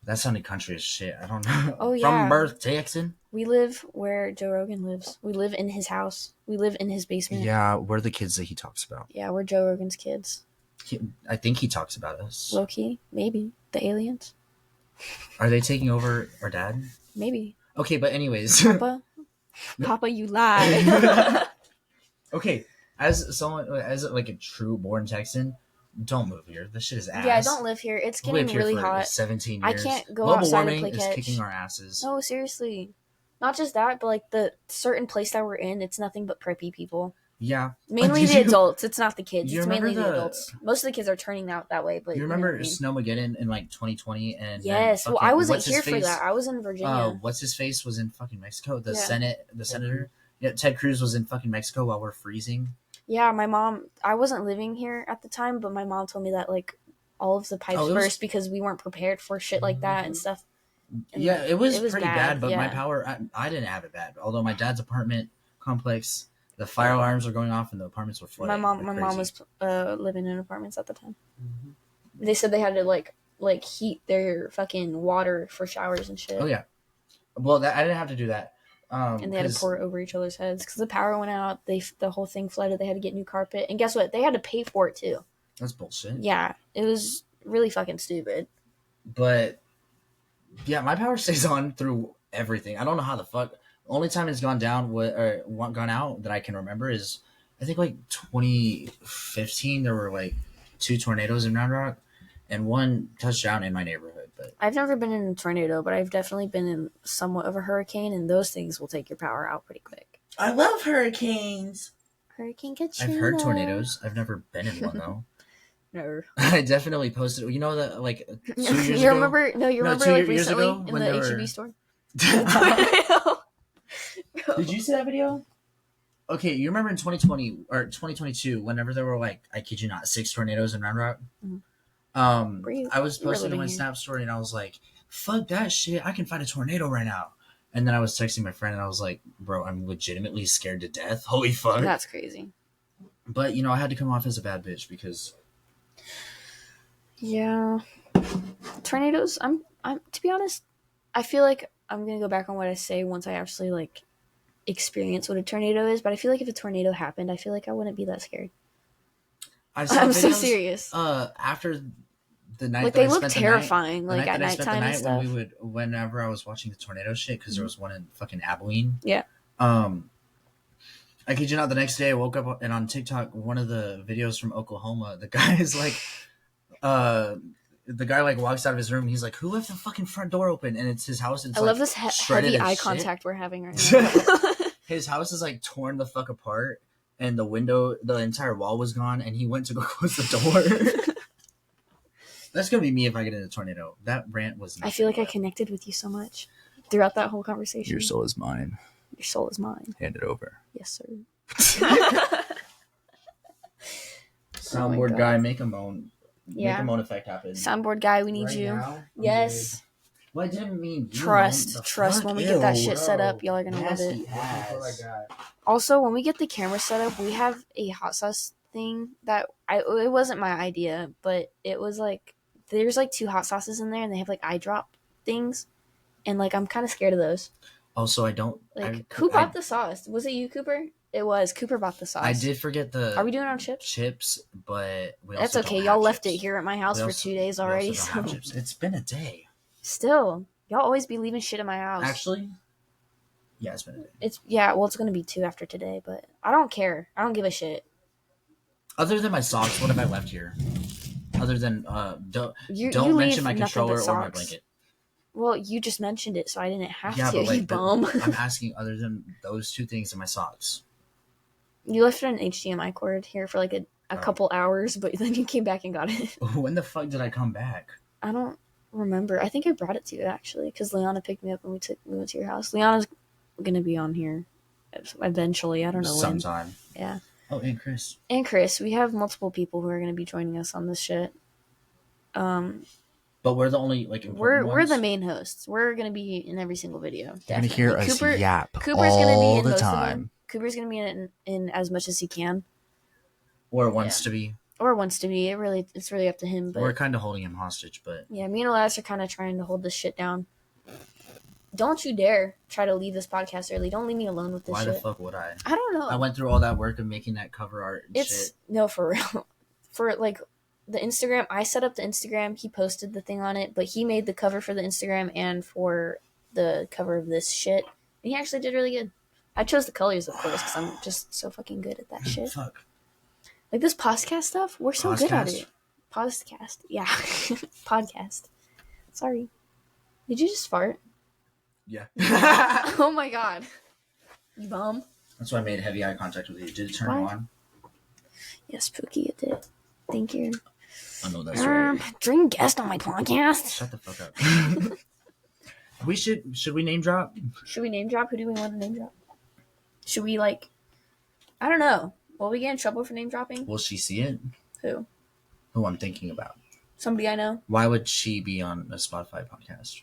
that sounded country as shit. I don't know. Oh, From yeah. birth Texan. We live where Joe Rogan lives. We live in his house. We live in his basement. Yeah, we're the kids that he talks about. Yeah, we're Joe Rogan's kids. I think he talks about us. Low key, maybe the aliens. Are they taking over our dad? Maybe Okay, but anyways. Papa. Papa, you lie. Okay, as someone as like a true born Texan, don't move here. This shit is ass. Yeah, don't live here. It's We getting lived here really for hot. 17 I years. can't go Global outside and warming play is catch. kicking our asses. No, seriously. Not just that, but like the certain place that we're in, it's nothing but preppy people. Yeah. Mainly Did the you- adults. It's not the kids. you It's remember mainly the the- adults. Most of the kids are turning out that way. But You know remember what I mean? Snowmageddon in like 2020 and then Yes. Well, fucking- I wasn't what's his here for face? that. I was in Virginia. What's his face was in fucking Mexico. The Yeah. senator. Yeah, Ted Cruz was in fucking Mexico while we're freezing. Yeah, my mom. I wasn't living here at the time, but my mom told me that like all of the pipes Oh, it was- burst because we weren't prepared for shit like that and stuff. And Yeah, it was pretty bad, bad, but my yeah. power, I didn't have it bad. Although my dad's apartment complex, the fire alarms were going off and the apartments were flooding. My mom was living in apartments at the time. They said they had to like heat their fucking water for showers and shit. Oh yeah. Well, I didn't have to do that. And they had to 'cause- pour it over each other's heads because the power went out. The whole thing flooded. They had to get new carpet, and guess what? They had to pay for it too. That's bullshit. Yeah, it was really fucking stupid. But yeah, my power stays on through everything. I don't know how the fuck. Only time it's gone down or gone out that I can remember is I think like 2015. There were like 2 tornadoes in Round Rock, and one touched down in my neighborhood. But I've never been in a tornado, but I've definitely been in somewhat of a hurricane, and those things will take your power out pretty quick. I love hurricanes. Hurricane Katrina. I've heard tornadoes. I've never been in one though. No. I definitely posted. You know that like 2 years you ago. remember? No, you No, remember 2 like years recently ago in when the there HEB were- store. Did you see that video? Okay, you remember in 2020 or 2022, whenever there were like, I kid you not, 6 tornadoes in Round Rock? Mhm. Breathe. I was You were posting in my living here. Snap story and I was like, fuck that shit, I can fight a tornado right now. And then I was texting my friend and I was like, bro, I'm legitimately scared to death. Holy fuck. That's crazy. But, you know, I had to come off as a bad bitch because, Yeah. Tornadoes, I'm to be honest, I feel like I'm going to go back on what I say once I actually like experience what a tornado is, but I feel like if a tornado happened, I feel like I wouldn't be that scared. I saw I'm so videos, serious. After the night Like that they I look spent terrifying the night, like at that I spent the nighttime and night stuff. when we would, whenever I was watching the tornado shit, because there was one in fucking Abilene. Yeah. I kid you not, the next day I woke up and on TikTok, one of the videos from Oklahoma, the guy is like, the guy like walks out of his room and he's like, who left the fucking front door open? And it's his house. And it's I like love this shredded heavy as eye shit. contact we're having right now. His house is like torn the fuck apart and the entire wall was gone and he went to go close the door. That's gonna be me if I get in a tornado. That rant was I feel like I connected with you so much throughout that whole conversation. Your soul is mine. Your soul is mine. Hand it over. Yes, sir. Soundboard God. guy, make a moan. Make Yeah. a moan effect happen. Soundboard guy, we need Right you. now, I'm Yes. Well, I didn't mean you, Trust. man. The Trust fuck? when we get that Ew. shit set up, y'all are gonna love Nasty it. good. Looking for ass. that guy. Also, when we get the camera set up, we have a hot sauce thing that it wasn't my idea, but it was like there's like 2 hot sauces in there and they have like eye drop things. And like I'm kind of scared of those. Also, I don't. Like who bought the sauce? Was it you, Cooper? It was. Cooper bought the sauce. I did forget the Are we doing it on chips? chips, but we That's also okay. don't Y'all have left chips. it here at my house We for also- 2 days we also already. don't So have chips. It's been a day. still, y'all always be leaving shit at my house. Actually, yeah, it's been a day. It's well, it's gonna be 2 after today, but I don't care. I don't give a shit. Other than my socks, what have I left here? Other than don't You mention leave my nothing controller but or my socks. blanket. Well, you just mentioned it, so I didn't have Yeah, to. but like You bum. I'm asking other than those 2 things in my socks. You left an HDMI cord here for like a Oh. couple hours, but then you came back and got it. When the fuck did I come back? I don't remember. I think I brought it to you actually, because Liana picked me up and we went to your house. Liana's gonna be on here eventually. I don't know when. Sometime. Yeah. Oh, hey, Chris. And Chris, we have multiple people who are gonna be joining us on this shit. But we're the only, like, We're important ones? the main hosts. We're gonna be in every single video. You're gonna hear us Cooper, yap Cooper's gonna be all in the most of time. them. Cooper's gonna be in as much as he can Or wants to be. or wants to be. It's really up to him. But We're kind of holding him hostage, but yeah, me and Elias are kind of trying to hold this shit down. Don't you dare try to leave this podcast early. Don't leave me alone with this why shit. the fuck would I? I don't know. I went through all that work of making that cover art and It's shit. no, for real. For like the Instagram, I set up the Instagram. He posted the thing on it, but he made the cover for the Instagram and for the cover of this shit. And he actually did really good. I chose the colors, of course, because I'm just so fucking good at that shit. Fuck. Like this podcast stuff, we're so good at Podcast? it. Podcast, yeah, podcast. Sorry, did you just fart? Yeah. Oh my god, you bum. That's why I made heavy eye contact with you. Did it turn Why? on? Yes, Pookie, it did. Thank you. I know that's right. Dream guest on my podcast. Shut the fuck up. Should we name drop? Should we name drop? Who do we want to name drop? Should we like? I don't know. Will we get in trouble for name dropping? Will she see it? Who? Who I'm thinking about. Somebody I know. Why would she be on a Spotify podcast?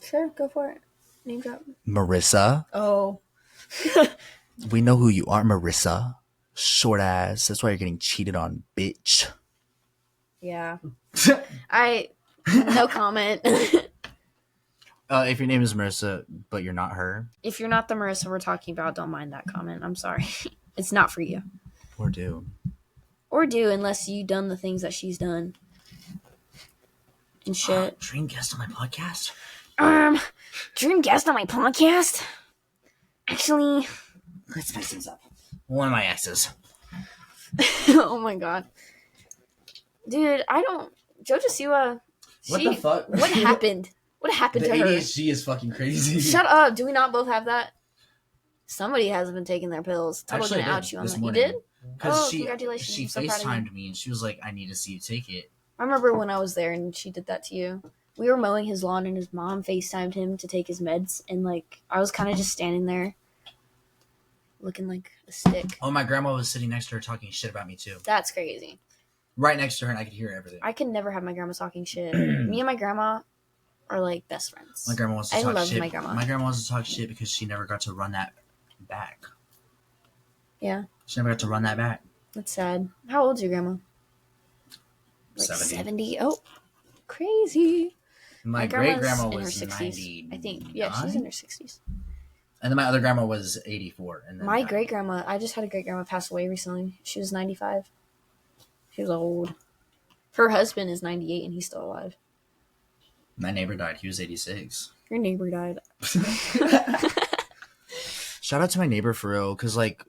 Sure, go for it. Name drop. Marissa, Oh. we know who you are, Marissa. Short ass. That's why you're getting cheated on, bitch. Yeah. No comment. If your name is Marissa, but you're not her, If you're not the Marissa we're talking about, don't mind that comment. I'm sorry. It's not for you. or do. Or do, unless you done the things that she's done. And shit. Dream guest on my podcast? Dream guest on my podcast? Actually, Let's mess this up. One of my exes. oh my god. Dude, I don't... Jojo Siwa... What the fuck? What happened? What happened The to her? ADHD is fucking crazy. Shut up. Do we not both have that? Somebody hasn't been taking their pills. Totally Actually, gonna I out did you on this that. You morning. did? Because Oh, congratulations. she I'm so proud of you. FaceTimed me and she was like, I need to see you take it. I remember when I was there and she did that to you. We were mowing his lawn and his mom FaceTimed him to take his meds. And, like, I was kind of just standing there looking like a stick. Oh, my grandma was sitting next to her talking shit about me too. That's crazy. Right next to her, and I could hear everything. I can never have my grandma talking shit. Me and my grandma are, like, best friends. My grandma wants to I talk love shit. my grandma. My grandma wants to talk shit because she never got to run that back. Yeah, She never got to run that back. that's sad. How old's your grandma? Like 70. 70? Oh, crazy. My great grandma's grandma in her was 60s, 90. I think. Yeah, she's in her 60s. And then my other grandma was 84. And then My great grandma, I just had a great grandma pass away recently. She was 95. She was old. Her husband is 98 and he's still alive. My neighbor died. He was 86. Your neighbor died. Shout out to my neighbor for real, because, like,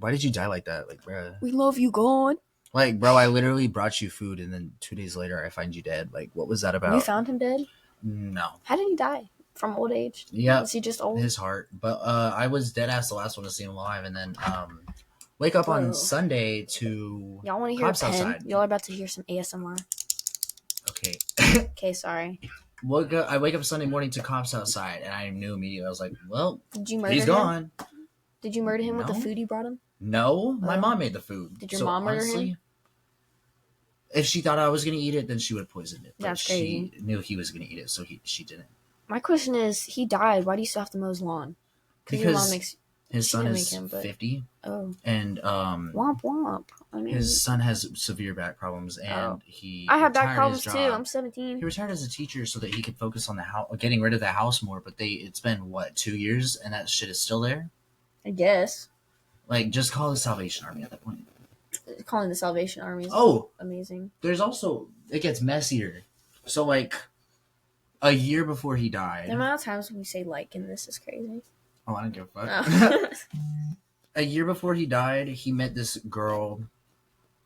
why did you die like that? Like, bruh. We love you, God. Like, bro, I literally brought you food, and then 2 days later, I find you dead. Like, what was that about? You found him dead? No. How did he die? From old age? Yeah, Was he just old? his heart. But I was dead ass the last one to see him alive, and then wake up Whoa. on Sunday to Y'all want to hear cops a pen? outside. Y'all are about to hear some ASMR. Okay. Okay, sorry. I wake up Sunday morning to cops outside, and I knew immediately. I was like, well, Did you murder he's him? gone. Did you murder him with the No. food you brought him? No, my Oh. mom made the food. Did your mom murder him? If she thought I was going to eat it, then she would have poisoned it. But That's she crazy. knew he was going to eat it, so she didn't. My question is, he died. Why do you still have to mow his lawn? Your mom Because makes... his she son didn't is make him, but- 50, Oh. and Womp womp. I mean... his son has severe back problems, and Oh. he I have back retired his problems too. job. I'm 17. He retired as a teacher so that he could focus on the house, getting rid of the house more. But it's been what, 2 years, and that shit is still there. I guess. Like, just call the Salvation Army at that point. Calling the Salvation Army is Oh, amazing. there's also, it gets messier. So like, a year before he The died. amount of times when we say like in this is crazy. Oh, I don't give a fuck. Oh. A year before he died, he met this girl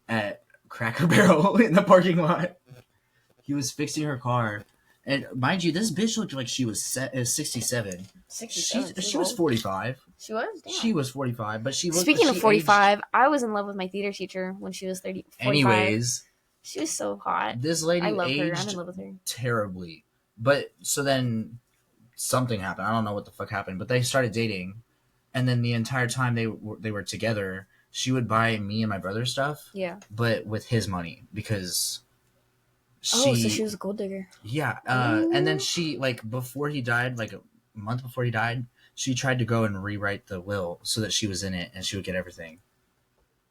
at Cracker Barrel in the parking lot. He was fixing her car. And mind you, this bitch looked like she was 67. 67. She was 45. She was. Damn. She was 45, but she looked. Speaking of she 45, I was in love with my theater teacher when she was 45. Anyways, She was so hot. this lady I love her. I'm aged in love with her. terribly. But so then something happened. I don't know what the fuck happened, but they started dating, and then the entire time they were together, she would buy me and my brother stuff, Yeah. but with his money because Oh, so she was a gold digger. yeah. And then she like before he died, like a month before he died, she tried to go and rewrite the will so that she was in it and she would get everything.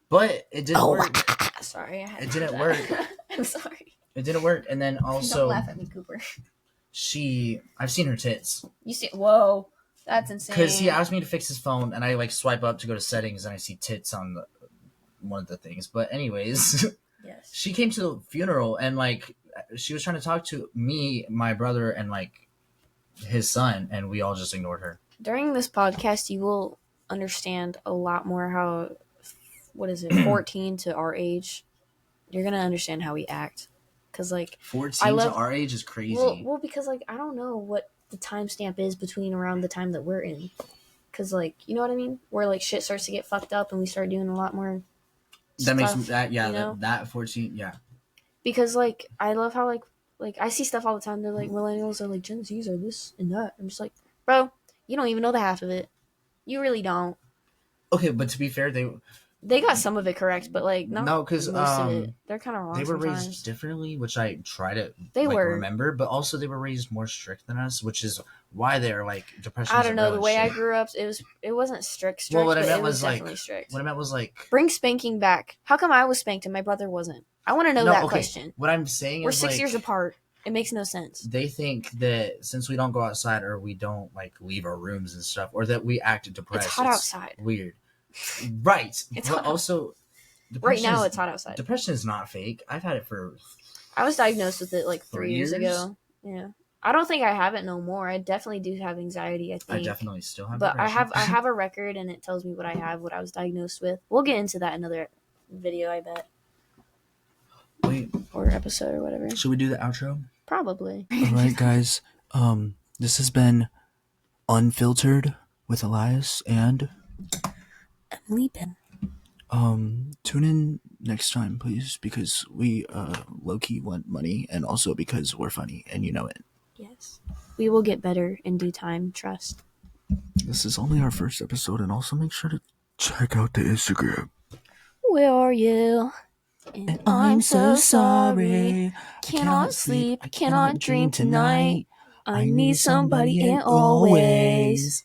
But it didn't work. Sorry, I had It to do didn't that. work. I'm sorry. It didn't work. And then also Don't laugh at me, Cooper. I've seen her tits. You see? Whoa, that's insane. Because he asked me to fix his phone, and I like swipe up to go to settings, and I see tits on one of the things. But anyways, Yes. she came to the funeral, and like she was trying to talk to me, my brother, and like his son, and we all just ignored her. During this podcast, you will understand a lot more how. What is it? 14 to our age. You're gonna understand how we act, because like 14 to our age is crazy. Well, because like I don't know what the timestamp is between around the time that we're in, because like you know what I mean, where like shit starts to get fucked up and we start doing a lot more. That makes stuff, that you know? that 14 Because like I love how like I see stuff all the time. They're like millennials are like Gen Zs are this and that. I'm just like, bro, you don't even know the half of it. You really don't. Okay, but to be fair, They got some of it correct, but like not no, because most of it. They're kind of wrong. they were sometimes. raised differently, which I try to They were. remember, but also they were raised more strict than us, which is why they're like depression. I don't know. The way I grew up, it wasn't strict. Well, what I but meant it was, like, definitely strict. What I meant was like Bring spanking back. How come I was spanked and my brother wasn't? I want to know that question. What I'm saying We're is 6 like, years apart. It makes no sense. They think that since we don't go outside or we don't like leave our rooms and stuff, or that we act depressed. It's hot outside. Weird, right? It's but hot. also, Right now, is- it's hot outside. Depression is not fake. I've had it for. I was diagnosed with it like 3 3 years years? ago. Yeah. I don't think I have it no more. I definitely do have anxiety, I think. I definitely still have. But I depression. have a record and it tells me what I have, what I was diagnosed with. We'll get into that in another video, I bet. Wait, Or episode or whatever. should we do the outro? Probably. All right, guys. This has been Unfiltered with Elias, and Emily Ben. tune in next time, please, because we low-key want money, and also because we're funny, and you know it. Yes. We will get better in due time, trust. This is only our first episode, and also make sure to check out the Instagram. Where are you? And I'm so sorry. Cannot sleep, cannot dream tonight. I need somebody and always.